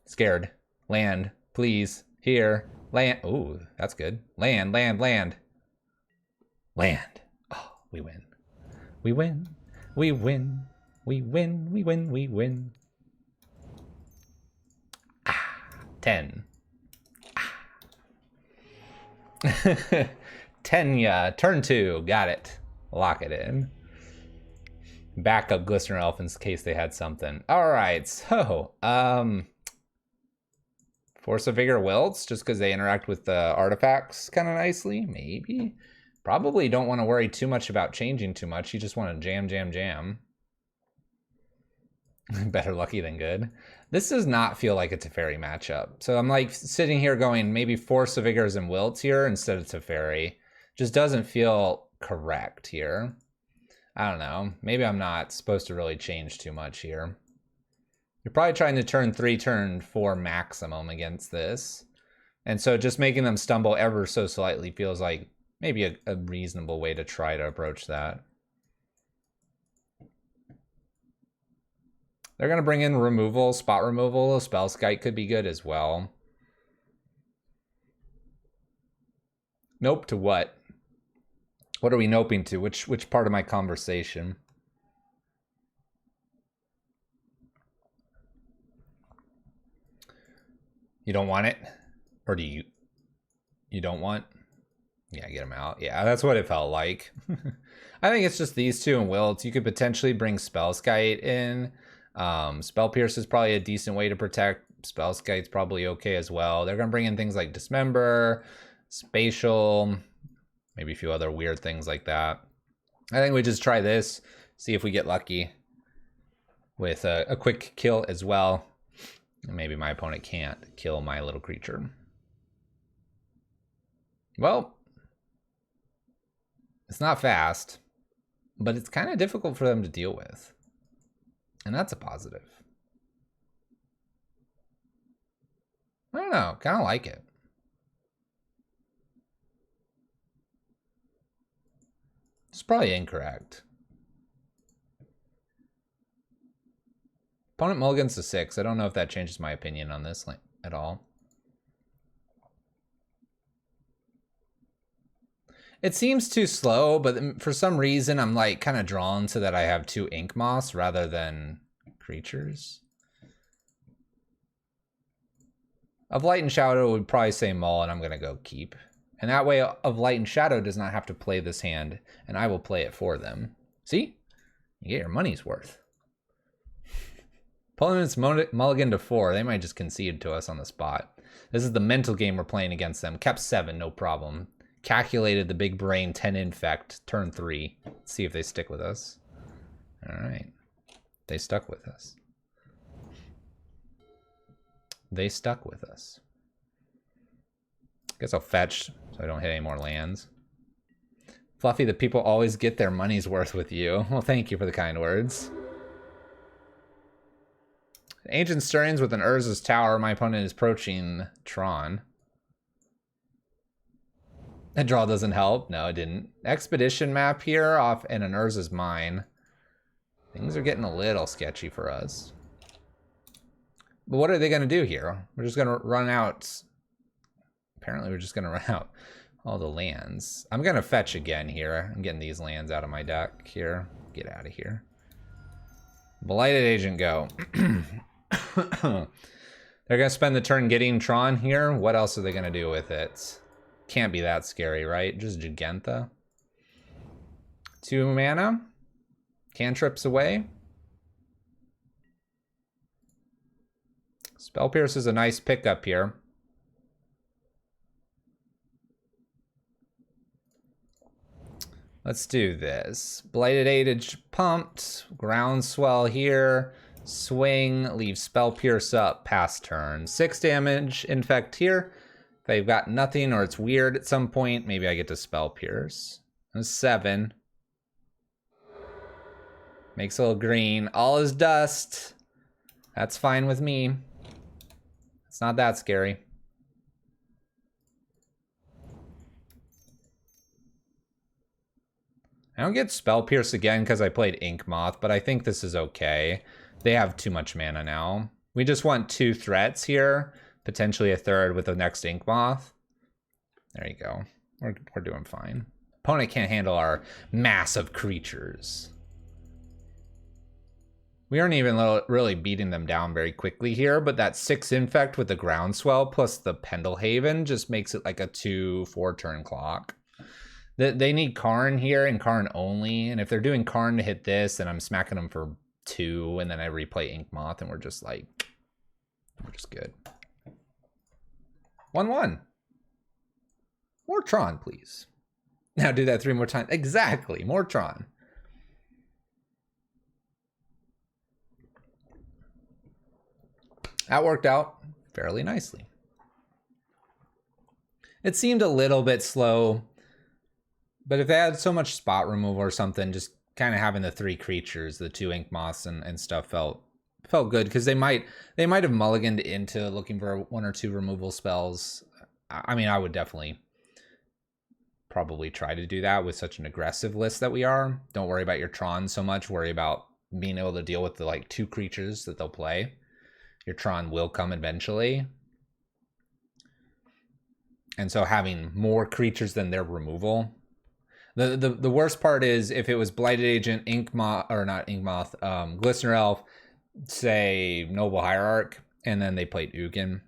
Scared. Land, please. Here. Land. Ooh, that's good. Land, land, land. Land. Oh, we win. We win. We win. We win. We win. We win. 10. 10, yeah. Turn 2. Got it. Lock it in. Backup Glistener Elf in case they had something. Alright, so, Force of Vigor Wilts, just because they interact with the artifacts kind of nicely, maybe. Probably don't want to worry too much about changing too much. You just want to jam, jam, jam. Better lucky than good. This does not feel like a Teferi matchup. So I'm like sitting here going, maybe Force of Vigors and Wilts here instead of Teferi. Just doesn't feel correct here. I don't know. Maybe I'm not supposed to really change too much here. You're probably trying to turn 3, turn 4 maximum against this. And so just making them stumble ever so slightly feels like maybe a reasonable way to try to approach that. They're going to bring in removal, spot removal. A spell skite could be good as well. Nope to what? What are we noping to? Which part of my conversation? You don't want it? Or do you? You don't want? Yeah, get them out. Yeah, that's what it felt like. I think it's just these two and Wilt. You could potentially bring Spellskite in. Spell Pierce is probably a decent way to protect. Spellskite's probably okay as well. They're going to bring in things like Dismember, Spatial, maybe a few other weird things like that. I think we just try this, see if we get lucky with a quick kill as well. And maybe my opponent can't kill my little creature. Well, it's not fast, but it's kind of difficult for them to deal with. And that's a positive. I don't know, kind of like it. It's probably incorrect. Opponent mulligans to 6. I don't know if that changes my opinion on this at all. It seems too slow, but for some reason I'm like kind of drawn to that I have 2 ink moths rather than creatures. Of Light and Shadow would probably say Mull, and I'm going to go keep. And that way Of Light and Shadow does not have to play this hand, and I will play it for them. See? You get your money's worth. Opponent's mulligan to 4. They might just concede to us on the spot. This is the mental game we're playing against them. Kept 7, no problem. Calculated the big brain 10 infect, turn 3. Let's see if they stick with us. All right. They stuck with us. They stuck with us. Guess I'll fetch so I don't hit any more lands. Fluffy, the people always get their money's worth with you. Well, thank you for the kind words. Ancient Stirrings with an Urza's Tower. My opponent is approaching Tron. That draw doesn't help. No, it didn't. Expedition map here off and an Urza's Mine. Things are getting a little sketchy for us. But what are they going to do here? We're just going to run out. Apparently we're just going to run out all the lands. I'm going to fetch again here. I'm getting these lands out of my deck here. Get out of here. Blighted Agent go. They're going to spend the turn getting Tron here. What else are they going to do with it? Can't be that scary, right? Just Gigantha. 2 mana. Cantrips away. Spell Pierce is a nice pickup here. Let's do this. Blighted Age pumped. Groundswell here. Swing. Leave Spell Pierce up. Pass turn. 6 damage. Infect here. If they've got nothing or it's weird at some point, maybe I get to Spell Pierce. 7. Makes a little green. All is dust. That's fine with me. It's not that scary. I don't get Spell Pierce again because I played Ink Moth, but I think this is okay. They have too much mana now. We just want 2 threats here. Potentially a 3rd with the next Ink Moth. There you go. We're doing fine. Opponent can't handle our massive creatures. We aren't even really beating them down very quickly here, but that 6 Infect with the Groundswell plus the Pendelhaven just makes it like a 2-4 turn clock. They need Karn here and Karn only, and if they're doing Karn to hit this, then I'm smacking them for 2, and then I replay Ink Moth, and we're just good. 1-1. More Tron, please. Now do that 3 more times. Exactly, more Tron. That worked out fairly nicely. It seemed a little bit slow, but if they had so much spot removal or something, just kind of having the 3 creatures, the 2 Ink Moths and stuff felt good, because they might have mulliganed into looking for 1 or 2 removal spells. I mean, I would definitely probably try to do that with such an aggressive list that we are. Don't worry about your Tron so much. Worry about being able to deal with the like 2 creatures that they'll play. Your Tron will come eventually. And so having more creatures than their removal. The worst part is if it was Blighted Agent, Ink Moth, or not Ink Moth, Glistener Elf, say Noble Hierarch, and then they played Ugin,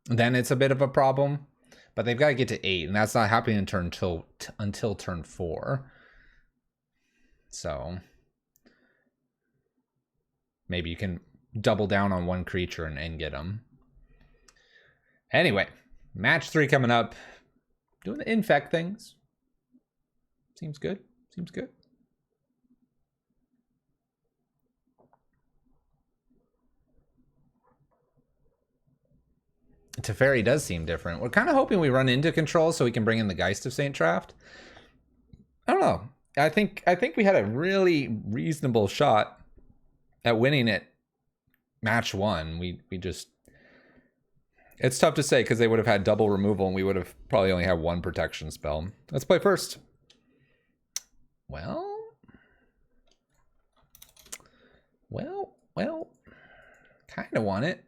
then it's a bit of a problem. But they've got to get to 8, and that's not happening until turn 4. So maybe you can double down on 1 creature and get them. Anyway, match 3 coming up. Doing the Infect things. Seems good. Seems good. Teferi does seem different. We're kind of hoping we run into control so we can bring in the Geist of Saint Traft. I don't know. I think we had a really reasonable shot at winning it match 1. We just... It's tough to say because they would have had double removal and we would have probably only had 1 protection spell. Let's play first. Well, kind of want it.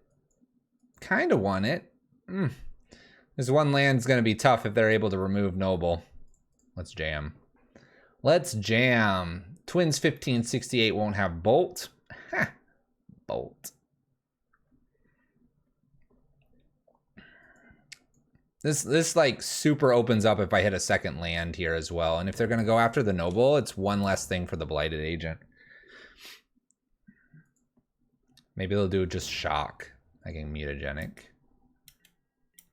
Kind of want it. This 1 land's going to be tough if they're able to remove Noble. Let's jam. Let's jam. Twins 1568 won't have Bolt. Ha! Bolt. This like super opens up if I hit a 2nd land here as well. And if they're going to go after the Noble, it's 1 less thing for the Blighted Agent. Maybe they'll do just Shock. I can Mutagenic.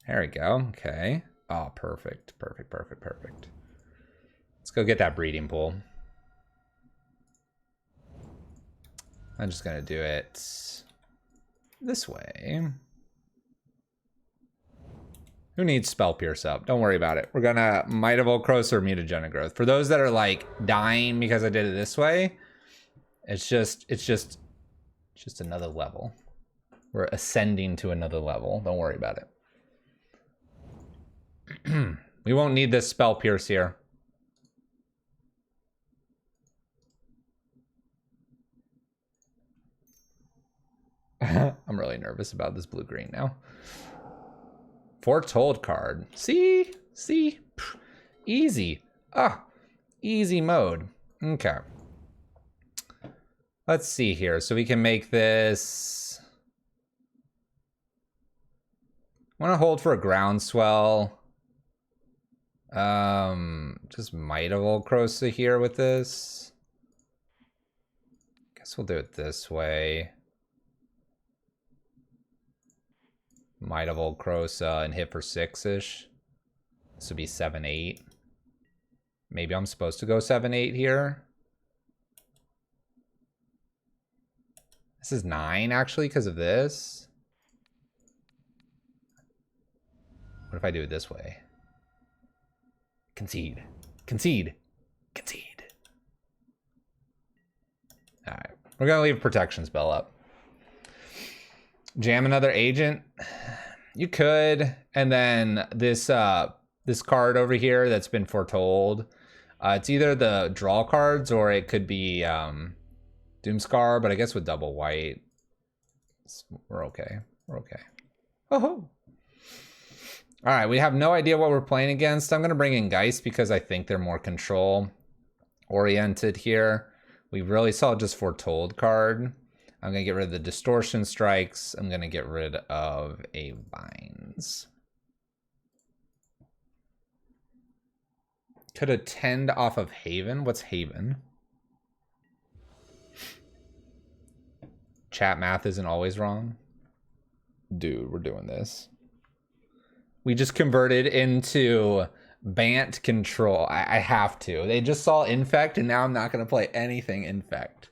There we go. Okay. Oh, perfect. Perfect, perfect, perfect. Let's go get that breeding pool. I'm just going to do it this way. Who needs Spell Pierce up? Don't worry about it. We're going to Might of Old Crows or Mutagenic Growth. For those that are like dying because I did it this way, it's just another level. We're ascending to another level. Don't worry about it. We won't need this Spell Pierce here. I'm really nervous about this blue-green now. Foretold card. See? Easy. Easy mode. Okay. Let's see here. So we can make this... I want to hold for a Groundswell. Just Might of Old Crosa here with this. Guess we'll do it this way. Might of Old Crosa and hit for 6-ish. This would be 7-8. Maybe I'm supposed to go 7-8 here. This is 9 actually because of this. What if I do it this way? Concede. Concede. Concede. Alright. We're going to leave protection spell up. Jam another agent. You could. And then this this card over here that's been foretold. It's either the draw cards or it could be Doomscar, but I guess with double white, we're okay. We're okay. Oh. All right, we have no idea what we're playing against. I'm going to bring in Geist because I think they're more control-oriented here. We really saw just Foretold card. I'm going to get rid of the Distortion Strikes. I'm going to get rid of a Vines. Could attend off of Haven. What's Haven? Chat math isn't always wrong. Dude, we're doing this. We just converted into Bant control. I have to. They just saw Infect, and now I'm not going to play anything Infect.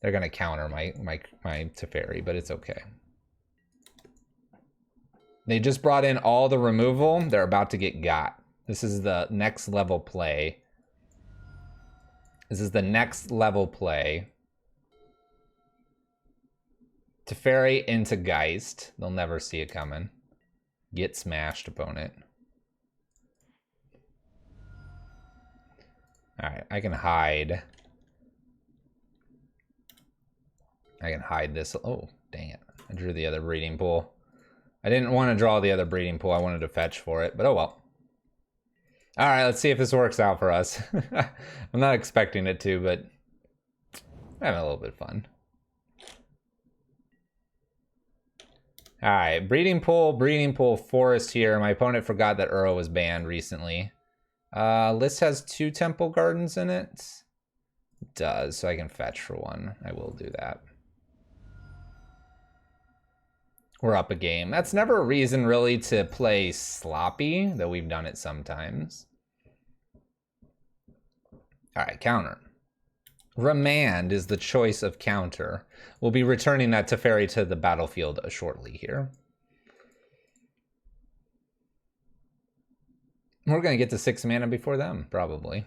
They're going to counter my Teferi, but it's okay. They just brought in all the removal. They're about to get got. This is the next level play. This is the next level play. Teferi into Geist. They'll never see it coming. Get smashed, opponent. I can hide. I can hide this. Oh, dang it. I drew the other breeding pool. I didn't want to draw the other breeding pool. I wanted to fetch for it, but oh well. All right, let's see if this works out for us. I'm not expecting it to, but I'm having a little bit of fun. All right, breeding pool, forest here. My opponent forgot that Uro was banned recently. List has 2 temple gardens in it. It does, so I can fetch for 1. I will do that. We're up a game. That's never a reason really to play sloppy, though we've done it sometimes. All right, counter. Remand is the choice of counter. We'll be returning that Teferi to the battlefield shortly here. We're going to get to 6 mana before them, probably.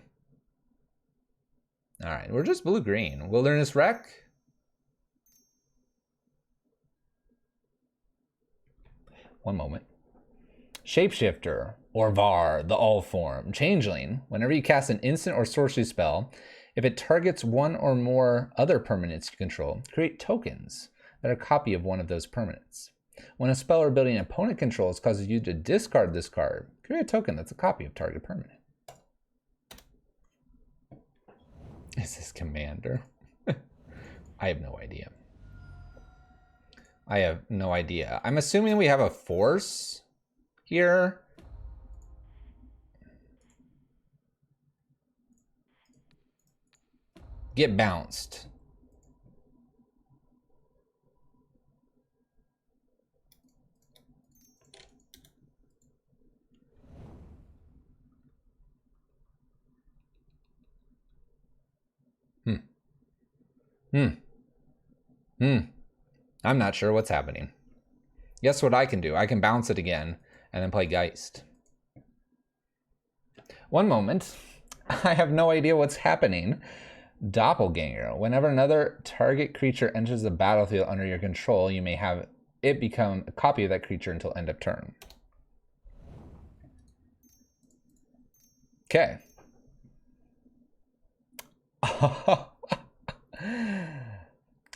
All right, we're just blue-green. Wilderness Wreck. One moment. Shapeshifter, or VAR, the all-form. Changeling. Whenever you cast an instant or sorcery spell, if it targets one or more other permanents you control, create tokens that are a copy of one of those permanents. When a spell or ability an opponent controls causes you to discard this card, create a token that's a copy of target permanent. Is this commander? I have no idea. I have no idea. I'm assuming we have a force here. Get bounced. I'm not sure what's happening. Guess what I can do? I can bounce it again and then play Geist. One moment. I have no idea what's happening. Doppelganger. Whenever another target creature enters the battlefield under your control, you may have it become a copy of that creature until end of turn. Okay.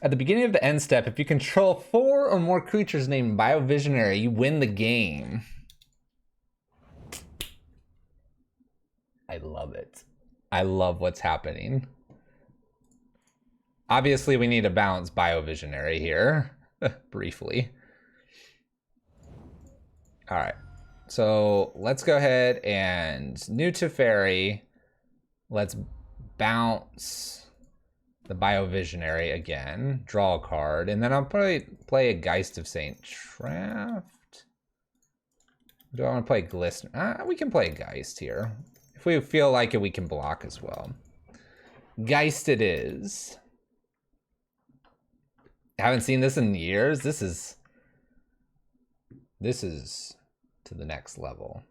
At the beginning of the end step, if you control 4 or more creatures named Biovisionary, you win the game. I love it. I love what's happening. Obviously, we need to balance Biovisionary here, briefly. All right, so let's go ahead and new Teferi. Let's bounce the Biovisionary again, draw a card, and then I'll probably play a Geist of St. Traft. Do I want to play Glistener? We can play Geist here. If we feel like it, we can block as well. Geist it is. I haven't seen this in years. This is to the next level.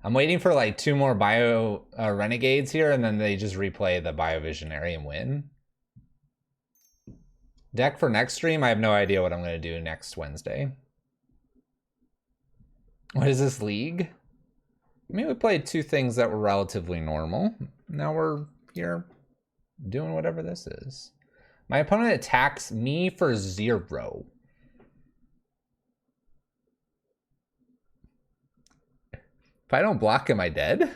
I'm waiting for like 2 more Renegades here, and then they just replay the Biovisionary and win. Deck for next stream, I have no idea what I'm going to do next Wednesday. What is this league? I mean, we played 2 things that were relatively normal. Now we're here doing whatever this is. My opponent attacks me for 0. If I don't block, am I dead?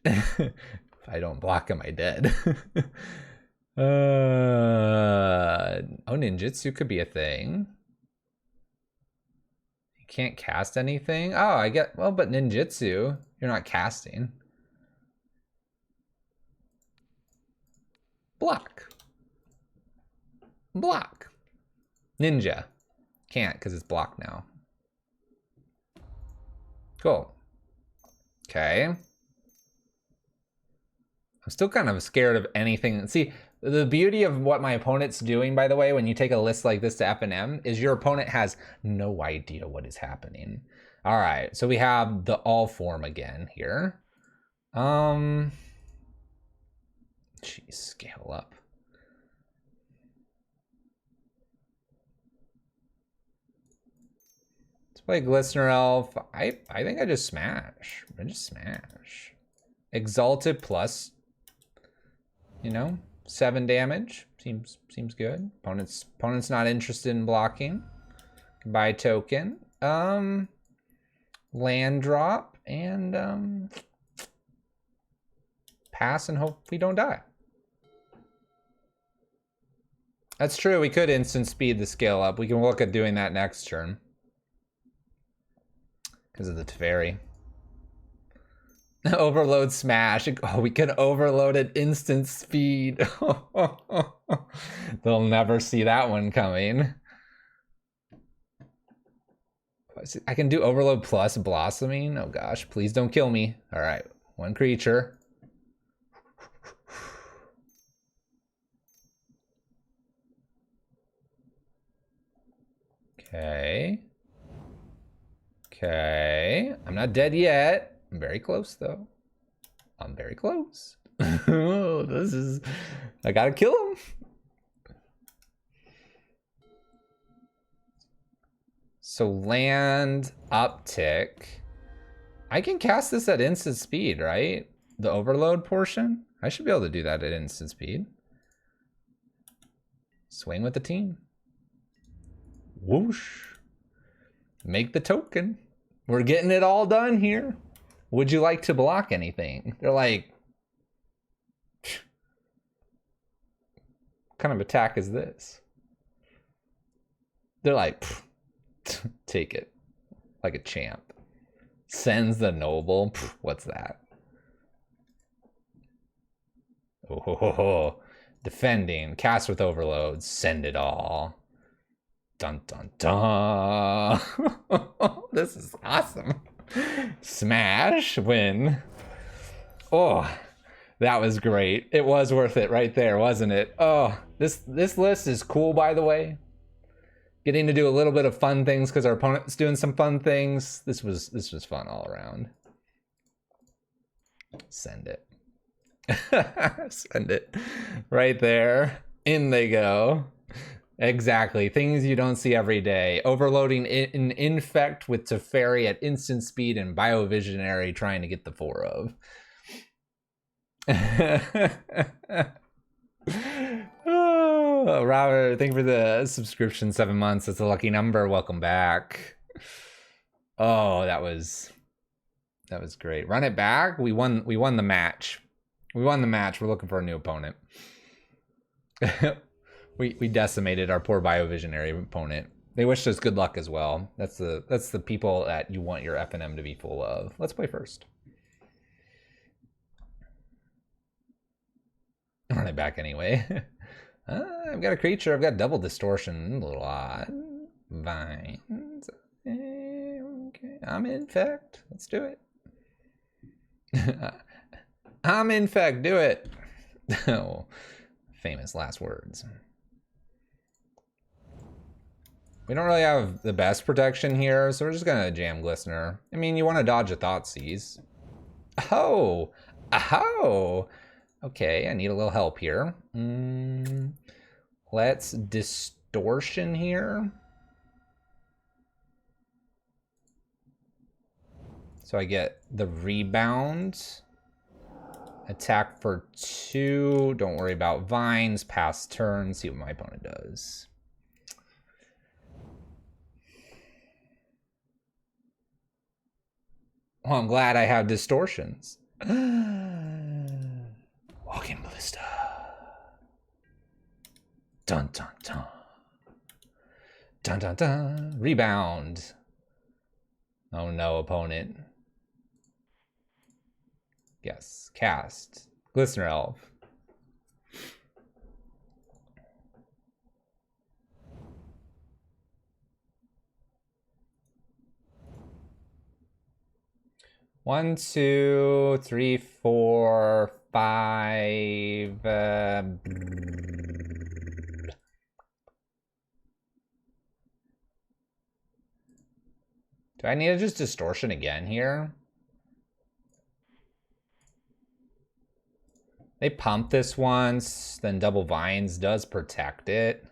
If I don't block, am I dead? Oh, ninjutsu could be a thing. You can't cast anything? Oh, I get, well, but ninjutsu, you're not casting. Block. Block. Ninja. Can't because it's blocked now. Cool. Okay. I'm still kind of scared of anything. See, the beauty of what my opponent's doing, by the way, when you take a list like this to F&M, is your opponent has no idea what is happening. All right, so we have the all form again here. Geez, scale up. Play Glistener Elf. I think I just smash. I just smash. Exalted plus, you know, 7 damage. Seems good. Opponent's not interested in blocking. Buy token. Land drop and pass and hope we don't die. That's true. We could instant speed the scale up. We can look at doing that next turn. Because of the Teferi. Overload smash. Oh, we can overload at instant speed. They'll never see that one coming. I can do overload plus blossoming. Oh gosh, please don't kill me. All right, 1 creature. Okay. Okay. I'm not dead yet. I'm very close though. I'm very close. Oh, this is... I gotta kill him. So land uptick. I can cast this at instant speed, right? The overload portion? I should be able to do that at instant speed. Swing with the team. Whoosh. Make the token. We're getting it all done here. Would you like to block anything? They're like, what kind of attack is this? They're like, take it like a champ. Sends the noble. What's that? Oh, defending. Cast with overload. Send it all. Dun dun dun. This is awesome. Smash win. Oh, that was great. It was worth it right there, wasn't it? Oh, this list is cool, by the way. Getting to do a little bit of fun things because our opponent's doing some fun things. This was fun all around. Send it. Send it. Right there. In they go. Exactly. Things you don't see every day. Overloading an Infect with Teferi at instant speed and Biovisionary trying to get the 4 of. Oh, Robert, thank you for the subscription. 7 months. That's a lucky number. Welcome back. Oh, that was great. Run it back. We won the match. We won the match. We're looking for a new opponent. We decimated our poor Biovisionary opponent. They wished us good luck as well. That's the people that you want your FNM to be full of. Let's play first. Run it back anyway. I've got a creature. I've got double distortion. A little odd. Vines. Okay. I'm Infect. Let's do it. I'm Infect. Do it. Oh, famous last words. We don't really have the best protection here, so we're just gonna jam Glistener. I mean, you want to dodge a Thoughtseize. Oh! Oh! Okay, I need a little help here. Let's distortion here. So I get the rebound. Attack for 2. Don't worry about vines. Pass turn. See what my opponent does. Well, I'm glad I have distortions. Walking Ballista. Dun dun dun. Dun dun dun. Rebound. Oh no, opponent. Yes, cast. Glistener Elf. One, 2, 3, 4, 5. Do I need to just distortion again here? They pump this once, then double vines does protect it.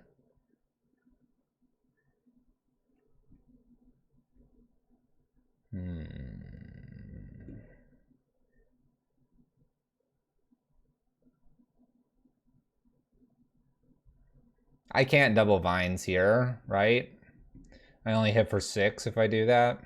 I can't double vines here, right? I only hit for 6 if I do that.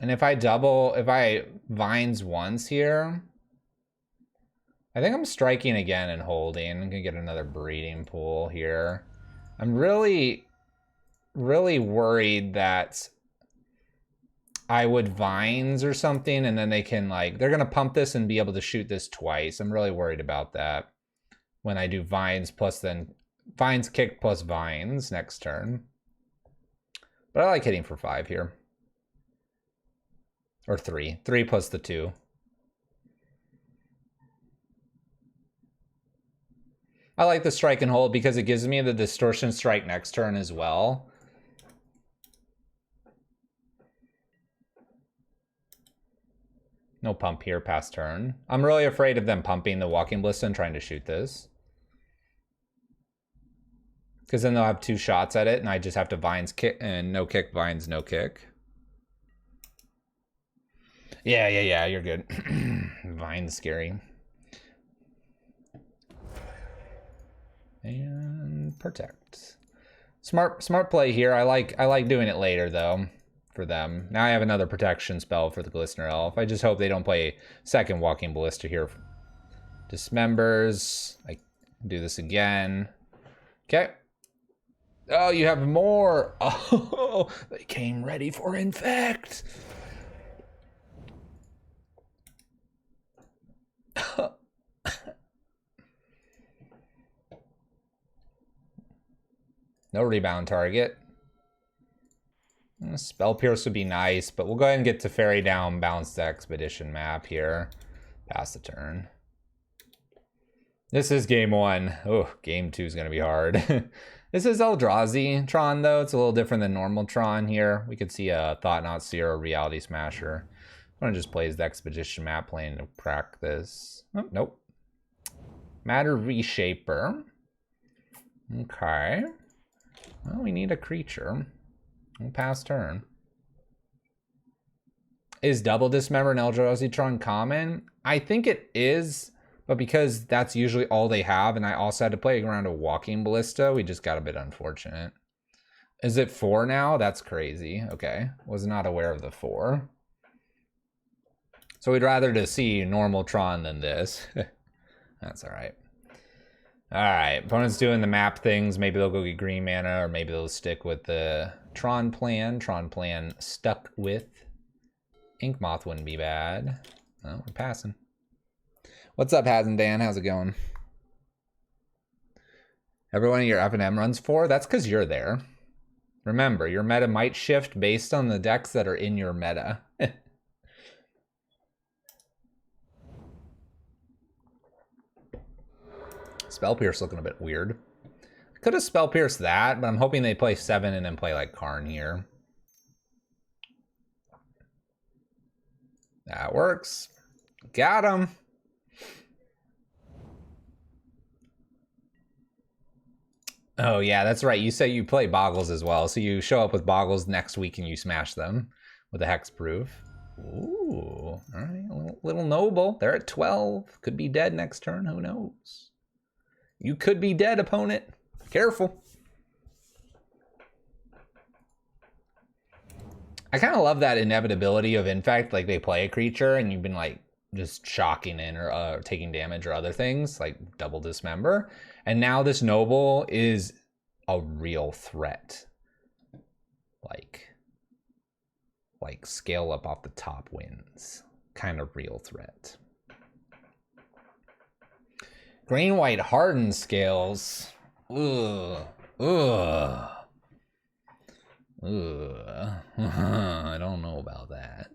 And if I vines once here, I think I'm striking again and holding. I'm gonna get another breeding pool here. I'm really worried that I would vines or something, and then they can they're gonna pump this and be able to shoot this twice. I'm really worried about that when I do vines plus then vines kick plus vines next turn. But I like hitting for 5 here. Or 3. 3 plus the 2. I like the strike and hold because it gives me the distortion strike next turn as well. No pump here past turn. I'm really afraid of them pumping the Walking Ballista and trying to shoot this. Because then they'll have 2 shots at it and I just have to vines kick and no kick, vines, no kick. Yeah, you're good. Vine's scary. And protect. Smart play here. I like doing it later though for them. Now I have another protection spell for the Glistener Elf. I just hope they don't play second Walking Ballista here. Dismembers. I do this again. Okay. Oh, you have more. Oh, they came ready for Infect. No rebound target. Spell Pierce would be nice, but we'll go ahead and get to Ferry down, bounce the Expedition map here. Pass the turn. This is game 1. Oh, game 2 is going to be hard. This is Eldrazi Tron, though. It's a little different than normal Tron here. We could see a Thought-Knot Seer or Reality Smasher. I'm going to just play the Expedition map, playing to practice. Oh, nope. Matter Reshaper. Okay. Well, we need a creature. We'll pass turn. Is double dismember in Eldrazi Tron common? I think it is, but because that's usually all they have, and I also had to play around a Walking Ballista, we just got a bit unfortunate. Is it 4 now? That's crazy. Okay. Was not aware of the 4. So we'd rather to see normal Tron than this. That's all right. All right, opponent's doing the map things. Maybe they'll go get green mana, or maybe they'll stick with the Tron plan. Tron plan stuck with. Ink Moth wouldn't be bad. Well, we're passing. What's up, Hazen Dan? How's it going? Every one of your F&M runs 4? That's because you're there. Remember, your meta might shift based on the decks that are in your meta. Spell Pierce looking a bit weird. Could have Spell Pierce that, but I'm hoping they play 7 and then play like Karn here. That works. Got him. Oh yeah, that's right. You say you play Boggles as well. So you show up with Boggles next week and you smash them with a Hexproof. Ooh, all right, a little noble. They're at 12. Could be dead next turn, who knows? You could be dead, opponent. Careful. I kind of love that inevitability of Infect. Like they play a creature and you've been like just shocking in or taking damage or other things like double dismember. And now this noble is a real threat. Like scale up off the top wins. Kind of real threat. Green white hardened scales. Ugh. Ugh. Ugh. I don't know about that.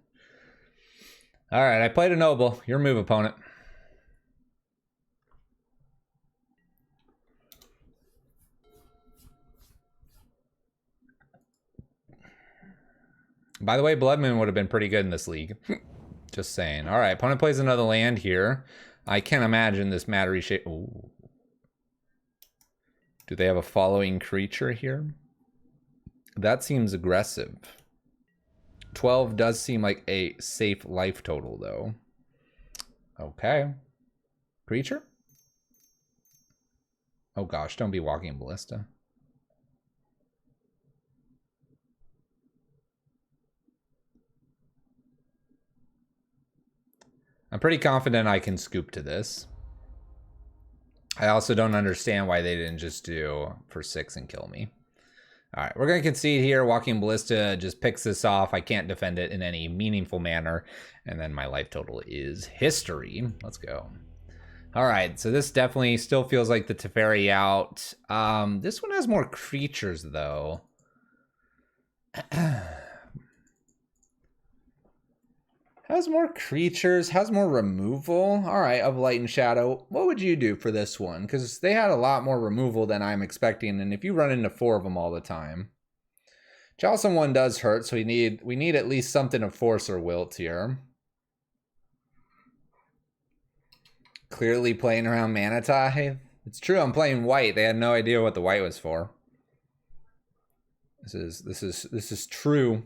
All right, I played a noble. Your move, opponent. By the way, Blood Moon would have been pretty good in this league. Just saying. All right, opponent plays another land here. I can't imagine this Mattery shape. Ooh. Do they have a following creature here? That seems aggressive. 12 does seem like a safe life total, though. Okay. Creature? Oh gosh, don't be walking ballista. I'm pretty confident I can scoop to this. I also don't understand why they didn't just do for 6 and kill me. All right, we're going to concede here. Walking Ballista just picks this off. I can't defend it in any meaningful manner. And then my life total is history. Let's go. All right, so this definitely still feels like the Teferi out. This one has more creatures, though. Has more creatures, has more removal. All right, of Light and Shadow. What would you do for this one? Because they had a lot more removal than I'm expecting, and if you run into 4 of them all the time. Jawsome 1 does hurt, so we need at least something of Force or Wilt here. Clearly playing around Mana Tithe. It's true, I'm playing white. They had no idea what the white was for. This is true.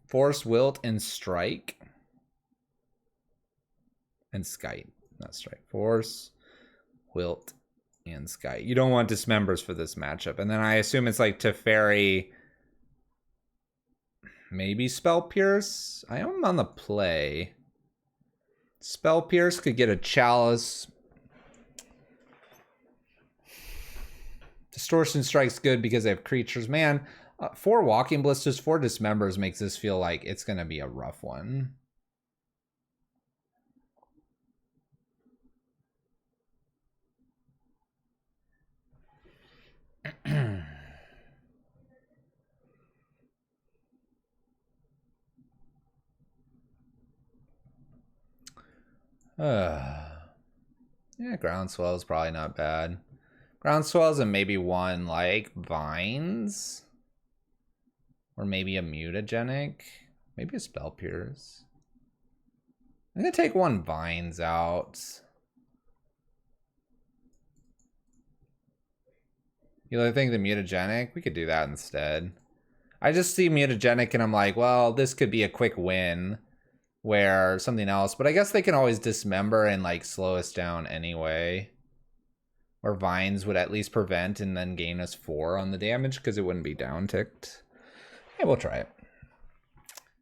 Force, Wilt, and Strike. And Skite. Not Strike. Force, Wilt, and Skite. You don't want Dismembers for this matchup. And then I assume it's like Teferi. Maybe Spell Pierce? I am on the play. Spell Pierce could get a Chalice. Distortion Strike's good because they have creatures. Man, 4 Walking Blisters, 4 Dismembers makes this feel like it's going to be a rough one. Yeah, Groundswell is probably not bad. Groundswells and maybe one like Vines. Or maybe a Mutagenic. Maybe a Spell Pierce. I'm going to take 1 Vines out. You really think the Mutagenic? We could do that instead. I just see Mutagenic and I'm like, well, this could be a quick win. Where something else. But I guess they can always Dismember and like slow us down anyway. Or Vines would at least prevent and then gain us 4 on the damage because it wouldn't be down ticked. Yeah, we'll try it.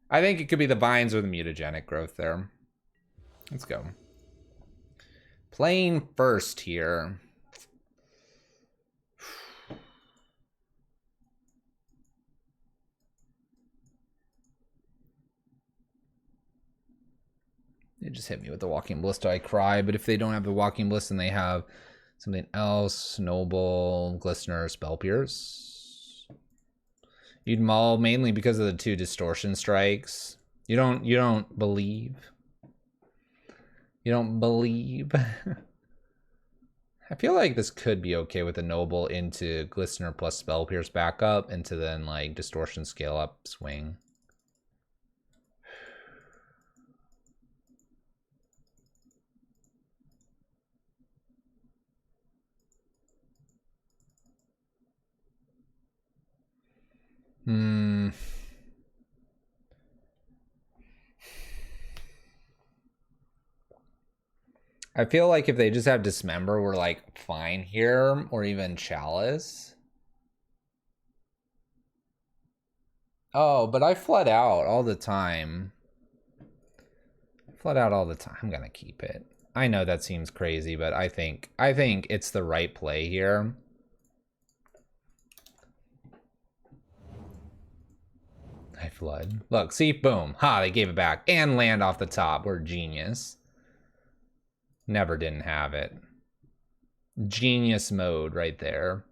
I think it could be the Vines or the Mutagenic growth there. Let's go. Playing first here. They just hit me with the Walking Ballista, I cry. But if they don't have the Walking Ballista and they have something else, Noble, Glistener, Spell Pierce. You'd maul mainly because of the 2 Distortion Strikes. You don't believe. You don't believe. I feel like this could be okay with a Noble into Glistener plus Spell Pierce backup into then like Distortion scale up swing. I feel like if they just have Dismember, we're like fine here, or even Chalice. Oh, but I flood out all the time. Flood out all the time. I'm gonna keep it. I know that seems crazy, but I think it's the right play here. I flood. Look, see, boom. Ha, they gave it back. And land off the top. We're genius. Never didn't have it. Genius mode right there.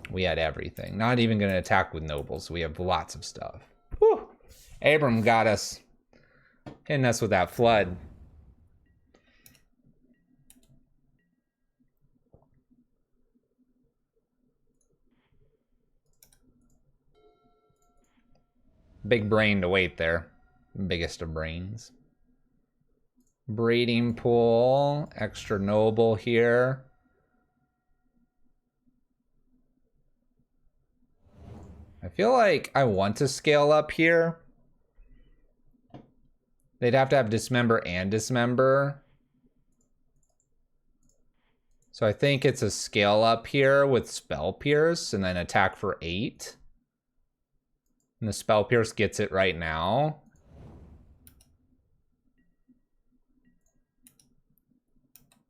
We had everything. Not even going to attack with nobles. We have lots of stuff. Whew. Abram got us. Hitting us with that flood. Big brain to wait there. Biggest of brains. Breeding pool. Extra noble here. I feel like I want to scale up here. They'd have to have Dismember and Dismember. So I think it's a scale up here with Spell Pierce and then attack for 8. And the Spell Pierce gets it right now.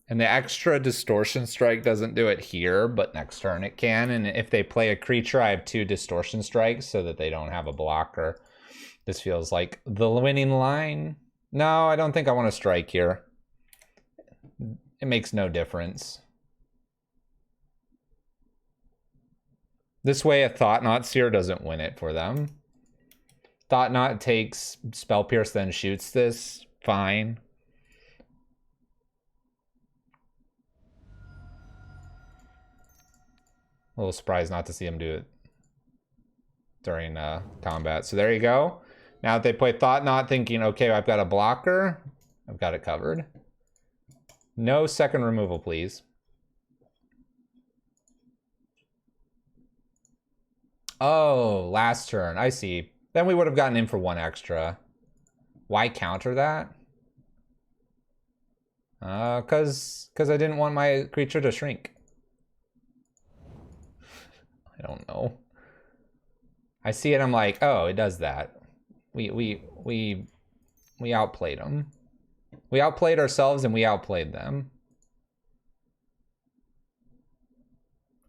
And the extra Distortion Strike doesn't do it here, but next turn it can. And if they play a creature, I have 2 Distortion Strikes so that they don't have a blocker. This feels like the winning line. No, I don't think I want to strike here. It makes no difference. This way, a Thought-Knot Seer doesn't win it for them. Thought-Knot takes Spell Pierce, then shoots this. Fine. A little surprised not to see him do it during combat. So there you go. Now that they play Thought-Knot, thinking, okay, I've got a blocker. I've got it covered. No second removal, please. Oh, last turn. I see. Then we would have gotten in for 1 extra. Why counter that? Because I didn't want my creature to shrink. I don't know. I see it, I'm like, oh, it does that. We outplayed them. We outplayed ourselves and we outplayed them.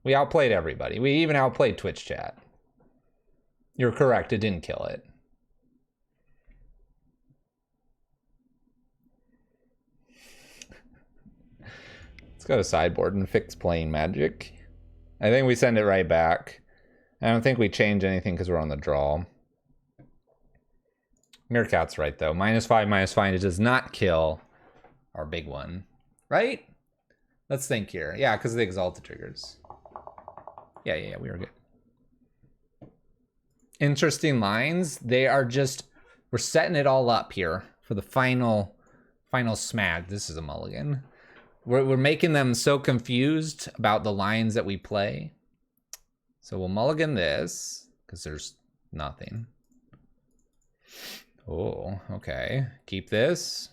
We outplayed everybody. We even outplayed Twitch chat. You're correct, it didn't kill it. Let's go to sideboard and fix playing Magic. I think we send it right back. I don't think we change anything because we're on the draw. Meerkat's right, though. -5/-5. It does not kill our big one. Right? Let's think here. Yeah, because of the Exalted triggers. Yeah, we were good. Interesting lines. They are just... We're setting it all up here for the final smash. This is a mulligan. We're making them so confused about the lines that we play. So we'll mulligan this, because there's nothing. Oh, okay. Keep this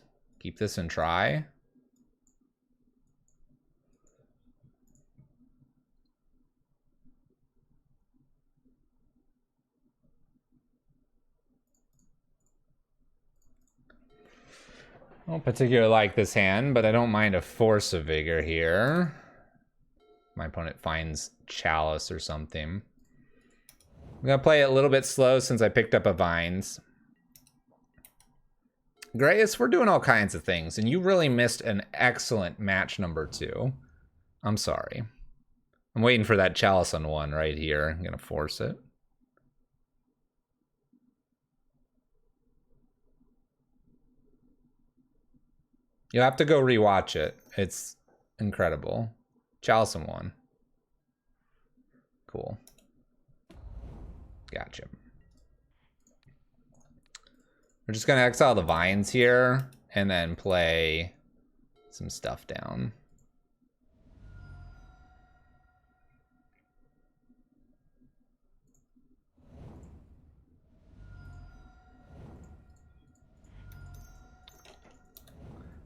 and try. I don't particularly like this hand, but I don't mind a Force of Vigor here. My opponent finds Chalice or something. I'm gonna play it a little bit slow since I picked up a Vines. Grayus, we're doing all kinds of things, and you really missed an excellent match number 2. I'm sorry. I'm waiting for that Chalice on 1 right here. I'm gonna force it. You'll have to go rewatch it. It's incredible. Chalice on 1. Cool. Gotcha. We're just gonna exile the Vines here and then play some stuff down.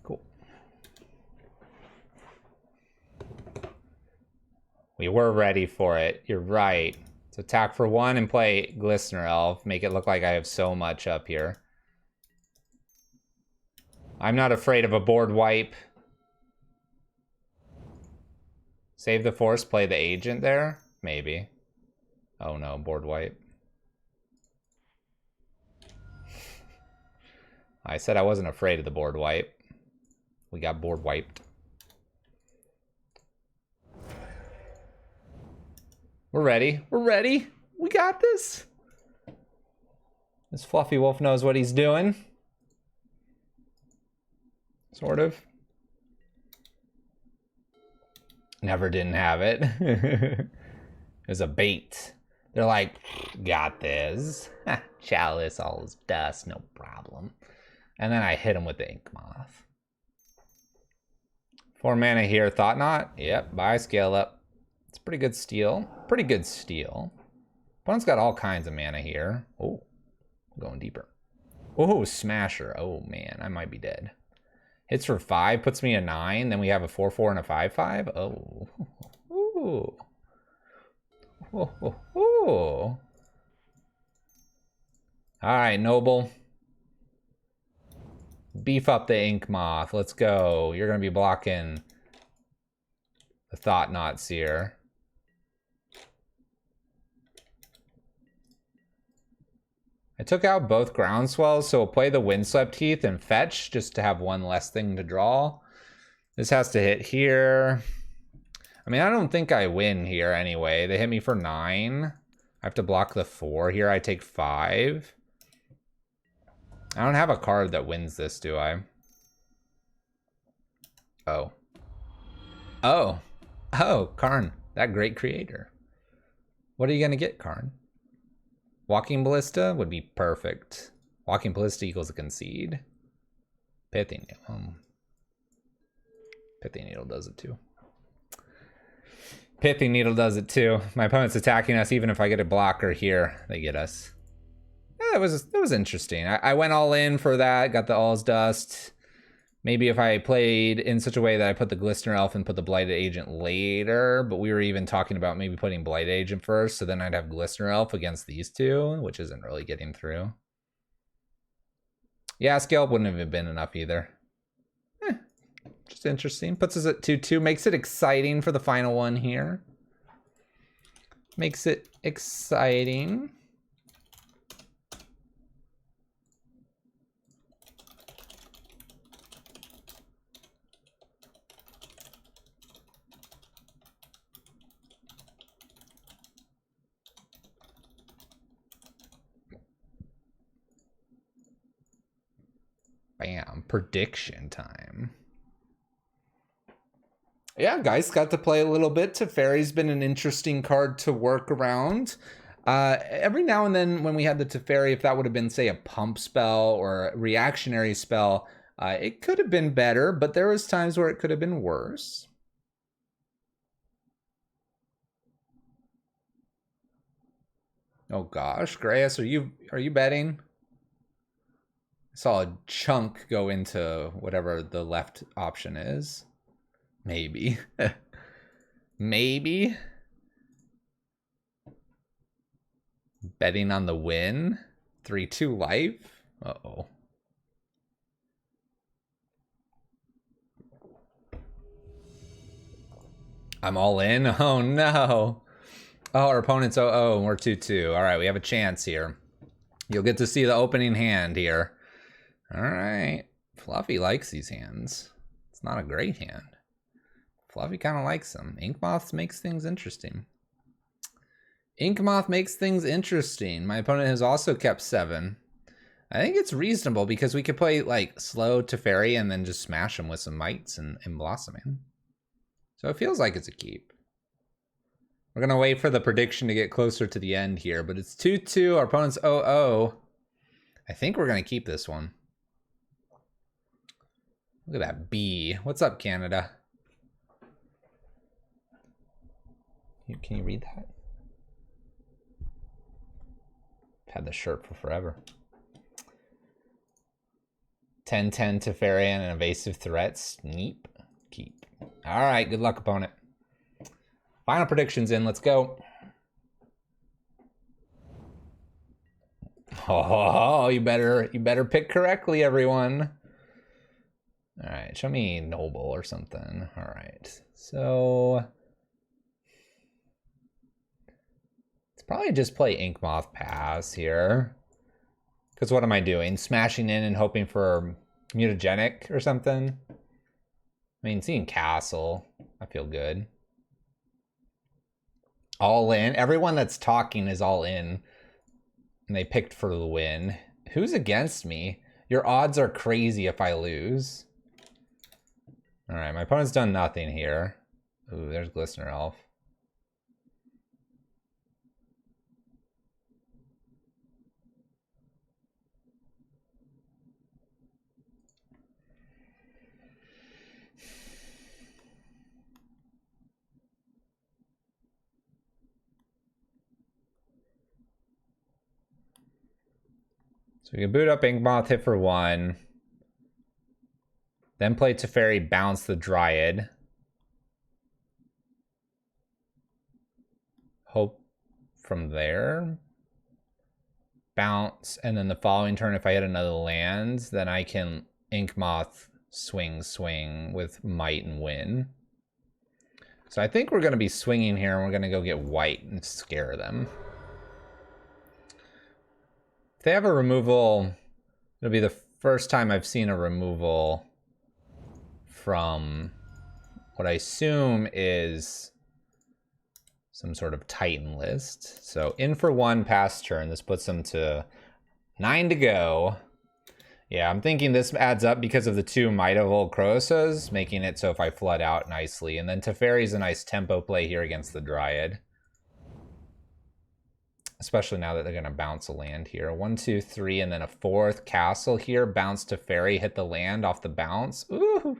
Cool. We were ready for it. You're right. So attack for 1 and play Glistener Elf. Make it look like I have so much up here. I'm not afraid of a board wipe. Save the Force, play the Agent there? Maybe. Oh no, board wipe. I said I wasn't afraid of the board wipe. We got board wiped. We're ready. We're ready. We got this. This Fluffy Wolf knows what he's doing. Sort of. Never didn't have it. It was a bait. They're like, got this. Chalice, all his dust, no problem. And then I hit him with the Ink Moth. 4 mana here, Thought-Knot. Yep, buy, scale up. It's pretty good steal. Pretty good steal. Opponent's got all kinds of mana here. Oh, going deeper. Oh, Smasher. Oh, man, I might be dead. Hits for 5, puts me a 9. Then we have a 4/4 and a 5/5. Oh. Ooh. Oh, oh, oh. All right, Noble. Beef up the Ink Moth. Let's go. You're going to be blocking the Thought Knot Seer. I took out both Groundswells, so we'll play the Windswept Heath and fetch just to have one less thing to draw. This has to hit here. I mean, I don't think I win here anyway. They hit me for 9. I have to block the 4 here. I take 5. I don't have a card that wins this, do I? Oh. Oh. Oh, Karn. That great creator. What are you going to get, Karn? Walking Ballista would be perfect. Walking Ballista equals a concede. Pithy Needle. Pithy Needle does it too. Pithy Needle does it too. My opponent's attacking us. Even if I get a blocker here, they get us. Yeah, that was interesting. I went all in for that. Got the All's Dust. Maybe if I played in such a way that I put the Glistener Elf and put the Blighted Agent later, but we were even talking about maybe putting Blighted Agent first, so then I'd have Glistener Elf against these two, which isn't really getting through. Yeah, Scalp wouldn't have been enough either. Just interesting. Puts us at 2/2, makes it exciting for the final one here. Makes it exciting. Bam, prediction time. Yeah, Geist got to play a little bit. Teferi's been an interesting card to work around. Every now and then when we had the Teferi, if that would have been, say, a pump spell or a reactionary spell, it could have been better, but there was times where it could have been worse. Oh gosh, Grayus, are you betting? I saw a chunk go into whatever the left option is. Maybe. Maybe. Betting on the win. 3/2 life. Uh-oh. I'm all in. Oh no. Oh, our opponent's 0-0 and we're 2/2. All right, we have a chance here. You'll get to see the opening hand here. All right. Fluffy likes these hands. It's not a great hand. Fluffy kind of likes them. Ink Moth makes things interesting. Ink Moth makes things interesting. My opponent has also kept 7. I think it's reasonable because we could play like slow Teferi and then just smash him with some mites and blossoming. So it feels like it's a keep. We're going to wait for the prediction to get closer to the end here, but it's 2/2. Our opponent's 0-0. I think we're going to keep this one. Look at that B. What's up, Canada? Can you read that? I've had the shirt for forever. 10-10 Teferi and an evasive threat. Sneep. Keep. All right, good luck, opponent. Final predictions in. Let's go. Oh, you better pick correctly, everyone. All right, show me Noble or something. All right, so let's probably just play Ink Moth Pass here. Because what am I doing? Smashing in and hoping for mutagenic or something? I mean, seeing Castle, I feel good. All in. Everyone that's talking is all in. And they picked for the win. Who's against me? Your odds are crazy if I lose. All right, my opponent's done nothing here. Ooh, there's Glistener Elf. So we can boot up Inkmoth, hit for 1. Then play Teferi, bounce the Dryad. Hope from there. Bounce, and then the following turn, if I hit another land, then I can Inkmoth, swing with Might and win. So I think we're going to be swinging here, and we're going to go get white and scare them. If they have a removal, it'll be the first time I've seen a removal from what I assume is some sort of Titan list. So in for 1 pass turn. This puts them to 9 to go. Yeah, I'm thinking this adds up because of the 2 Might of Old Crosas, making it so if I flood out nicely. And then Teferi's a nice tempo play here against the Dryad. Especially now that they're going to bounce a land here. 1, 2, 3, and then a 4th castle here. Bounce Teferi, hit the land off the bounce. Ooh.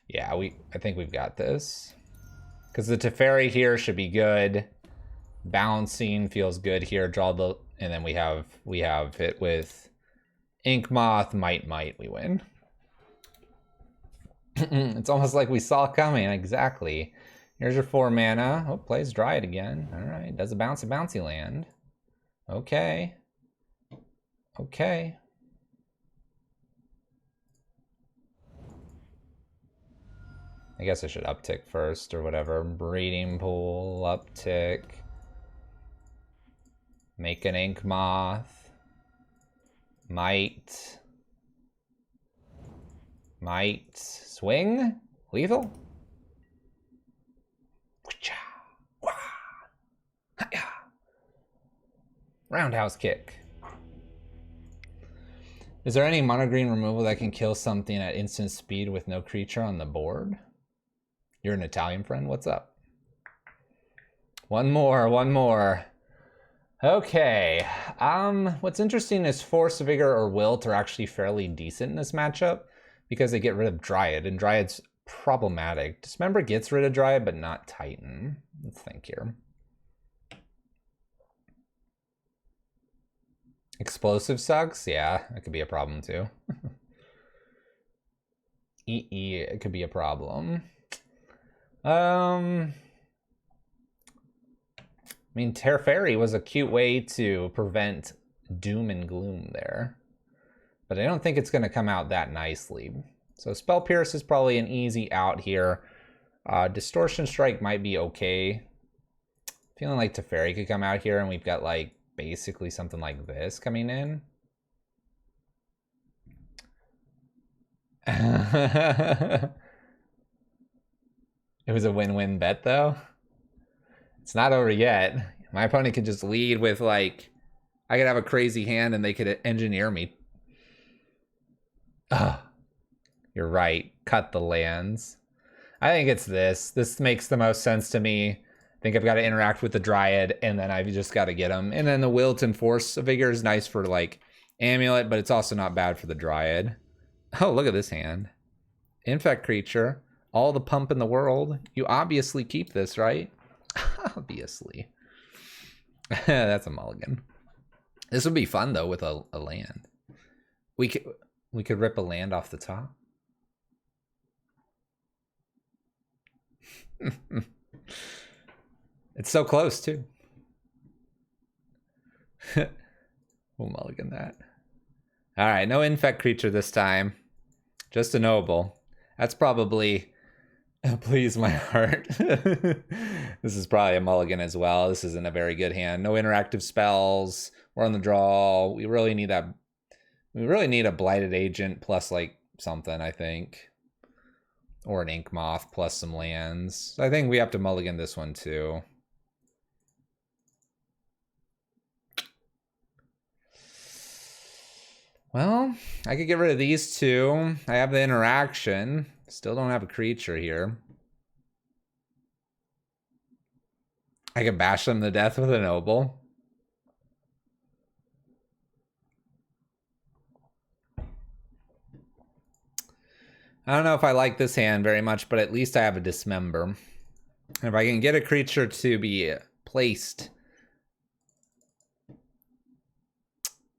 Yeah, I think we've got this. Because the Teferi here should be good. Bouncing feels good here. Draw the, and then we have it with Inkmoth, Might, we win. It's almost like we saw coming, exactly. Here's your 4 mana. Oh, plays Dryad again. All right, does a bouncy land. Okay. Okay. I guess I should uptick first or whatever. Breeding pool, uptick. Make an Inkmoth. Might. Swing? Lethal? Roundhouse kick. Is there any mono green removal that can kill something at instant speed with no creature on the board? You're an Italian friend? What's up? One more. Okay. What's interesting is Force, Vigor, or Wilt are actually fairly decent in this matchup because they get rid of Dryad, and Dryad's problematic. Dismember gets rid of Dryad, but not Titan. Let's think here. Explosive sucks? Yeah, that could be a problem too. It could be a problem. I mean, Teferi was a cute way to prevent doom and gloom there. But I don't think it's going to come out that nicely. So Spell Pierce is probably an easy out here. Distortion Strike might be okay. Feeling like Teferi could come out here and we've got like basically something like this coming in. It was a win-win bet though. It's not over yet. My opponent could just lead with like, I could have a crazy hand and they could engineer me. Oh, you're right. Cut the lands. I think it's this. This makes the most sense to me. I think I've got to interact with the Dryad and then I've just got to get them. And then the Wilt and Force Vigor is nice for like Amulet, but it's also not bad for the Dryad. Oh, look at this hand. Infect creature. All the pump in the world. You obviously keep this, right? Obviously. That's a mulligan. This would be fun though with a land. We could rip a land off the top. It's so close too. We'll mulligan that. All right, no infect creature this time. Just a noble. That's probably please my heart. This is probably a mulligan as well. This isn't a very good hand. No interactive spells. We're on the draw. We really need that. We really need a blighted agent plus like something, I think. Or an Inkmoth plus some lands. So I think we have to mulligan this one too. Well, I could get rid of these two. I have the interaction. Still don't have a creature here. I could bash them to death with a noble. I don't know if I like this hand very much, but at least I have a Dismember. And if I can get a creature to be placed,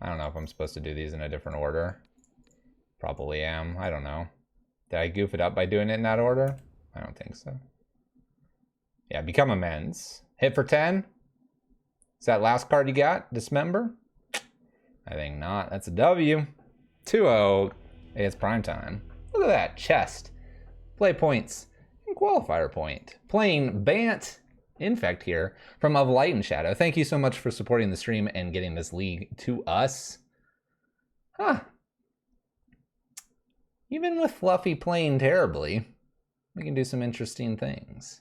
I don't know if I'm supposed to do these in a different order. Probably am. I don't know. Did I goof it up by doing it in that order? I don't think so. Yeah, Become Amends. Hit for 10. Is that last card you got? Dismember? I think not. That's a W. 2-0. Hey, it's prime time. Look at that. Chest. Play points. And qualifier point. Playing Bant Infect here from Of Light and Shadow. Thank you so much for supporting the stream and getting this league to us. Huh. Even with Fluffy playing terribly, we can do some interesting things.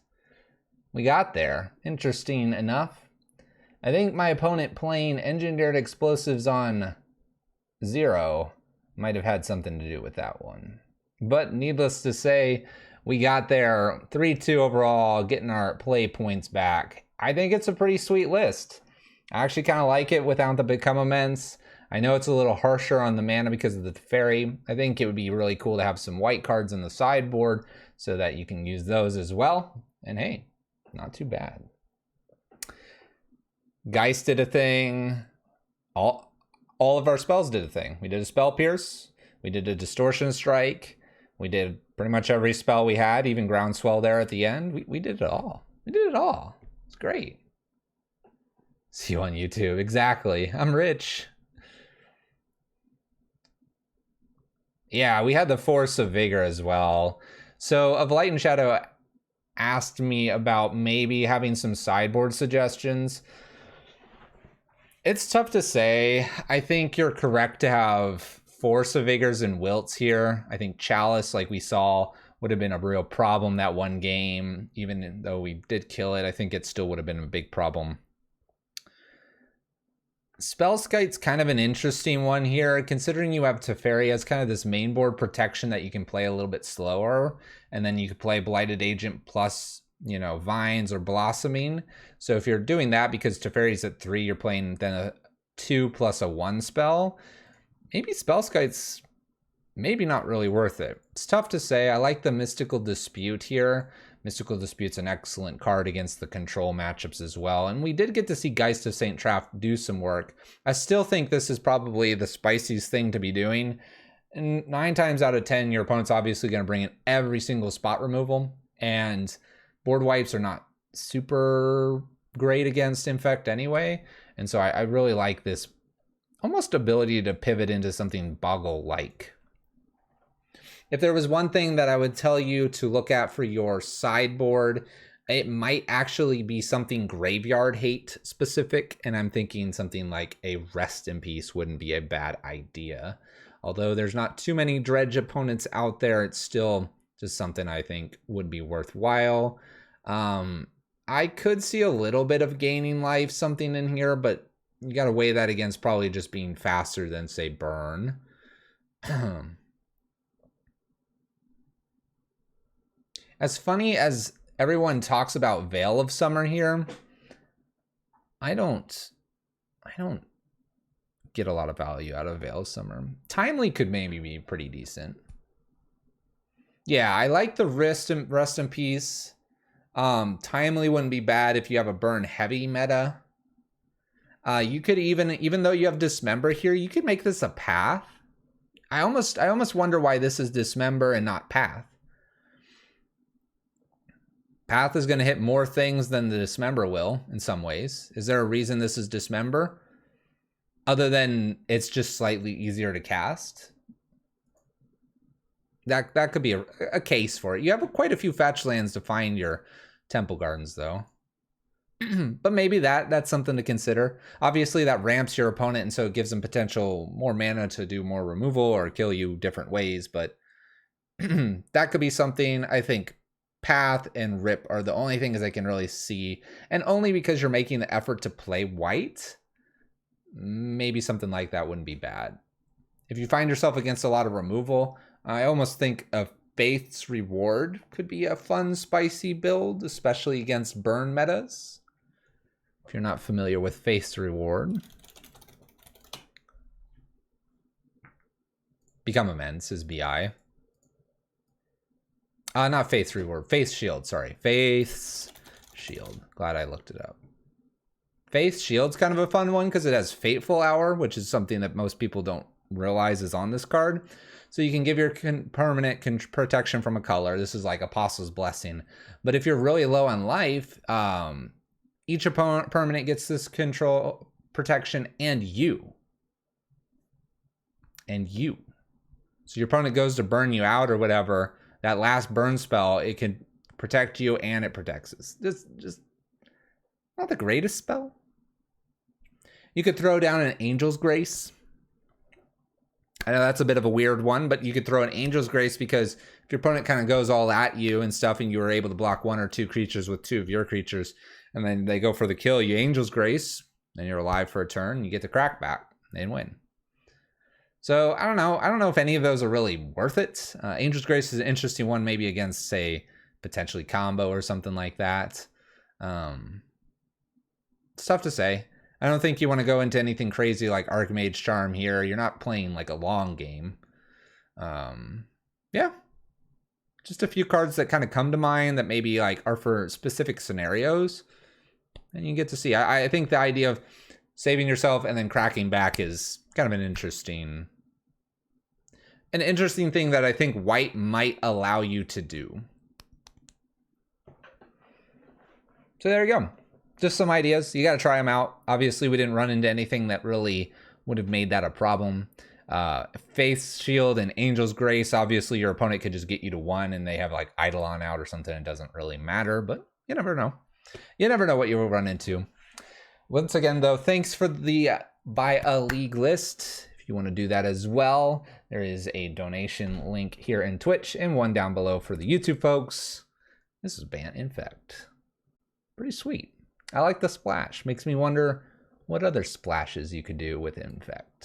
We got there. Interesting enough. I think my opponent playing Engineered Explosives on 0 might have had something to do with that one. But needless to say, we got there. 3-2 overall, getting our play points back. I think it's a pretty sweet list. I actually kind of like it without the Become Immense. I know it's a little harsher on the mana because of the Teferi. I think it would be really cool to have some white cards in the sideboard so that you can use those as well. And hey, not too bad. Geist did a thing. All of our spells did a thing. We did a Spell Pierce. We did a Distortion Strike. We did pretty much every spell we had, even Groundswell there at the end. We did it all. We did it all. It's great. See you on YouTube. Exactly. I'm rich. Yeah, we had the Force of Vigor as well. So Of Light and Shadow asked me about maybe having some sideboard suggestions. It's tough to say. I think you're correct to have Force of Vigors and Wilts here. I think Chalice, like we saw, would have been a real problem that one game. Even though we did kill it, I think it still would have been a big problem. Spellskite's kind of an interesting one here, considering you have Teferi as kind of this main board protection that you can play a little bit slower, and then you could play Blighted Agent plus, you know, Vines or Blossoming. So if you're doing that, because Teferi's at 3, you're playing then a 2 plus a 1 spell, maybe Spellskite's maybe not really worth it. It's tough to say. I like the Mystical Dispute here. Mystical Dispute's an excellent card against the control matchups as well. And we did get to see Geist of St. Traff do some work. I still think this is probably the spiciest thing to be doing. And 9 times out of 10, your opponent's obviously going to bring in every single spot removal. And board wipes are not super great against Infect anyway. And so I really like this almost ability to pivot into something Boggle-like. If there was one thing that I would tell you to look at for your sideboard, it might actually be something Graveyard Hate specific, and I'm thinking something like a Rest in Peace wouldn't be a bad idea. Although there's not too many Dredge opponents out there, it's still just something I think would be worthwhile. I could see a little bit of Gaining Life, something in here, but you got to weigh that against probably just being faster than, say, Burn. As funny as everyone talks about Veil of Summer here, I don't get a lot of value out of Veil of Summer. Timely could maybe be pretty decent. Yeah, I like the Rest in Peace. Timely wouldn't be bad if you have a Burn heavy meta. You could even though you have Dismember here, you could make this a Path. I almost wonder why this is Dismember and not Path. Path is going to hit more things than the Dismember will in some ways. Is there a reason this is Dismember? Other than it's just slightly easier to cast? That could be a case for it. You have quite a few fetch lands to find your Temple Gardens, though. But maybe that's something to consider. Obviously, that ramps your opponent, and so it gives them potential more mana to do more removal or kill you different ways. But that could be something. I think Path and Rip are the only things I can really see. And only because you're making the effort to play white, maybe something like that wouldn't be bad. If you find yourself against a lot of removal, I almost think a Faith's Reward could be a fun, spicy build, especially against burn metas. If you're not familiar with Faith's Reward. Become Immense is BI. Not Faith's Reward. Faith's Shield, sorry. Faith's Shield. Glad I looked it up. Faith Shield's kind of a fun one because it has Fateful Hour, which is something that most people don't realize is on this card. So you can give your permanent protection from a color. This is like Apostle's Blessing. But if you're really low on life, each opponent permanent gets this control protection and you. So your opponent goes to burn you out or whatever. That last burn spell, it can protect you and it protects us. Just not the greatest spell. You could throw down an Angel's Grace. I know that's a bit of a weird one, but you could throw an Angel's Grace because if your opponent kind of goes all at you and stuff and you were able to block 1 or 2 creatures with 2 of your creatures, and then they go for the kill, you Angel's Grace, then you're alive for a turn, you get the crack back and win. So I don't know if any of those are really worth it. Angel's Grace is an interesting one, maybe against, say, potentially combo or something like that. It's tough to say. I don't think you want to go into anything crazy like Archmage Charm here. You're not playing like a long game. Yeah. Just a few cards that kind of come to mind that maybe like are for specific scenarios. And you get to see. I think the idea of saving yourself and then cracking back is kind of an interesting thing that I think white might allow you to do. So there you go. Just some ideas. You got to try them out. Obviously, we didn't run into anything that really would have made that a problem. Faith's Shield and Angel's Grace. Obviously, your opponent could just get you to 1 and they have like Eidolon out or something. It doesn't really matter, but you never know. You never know what you will run into. Once again, though, thanks for the buy a league list. If you want to do that as well, there is a donation link here in Twitch and one down below for the YouTube folks. This is Bant Infect. Pretty sweet. I like the splash. Makes me wonder what other splashes you could do with Infect.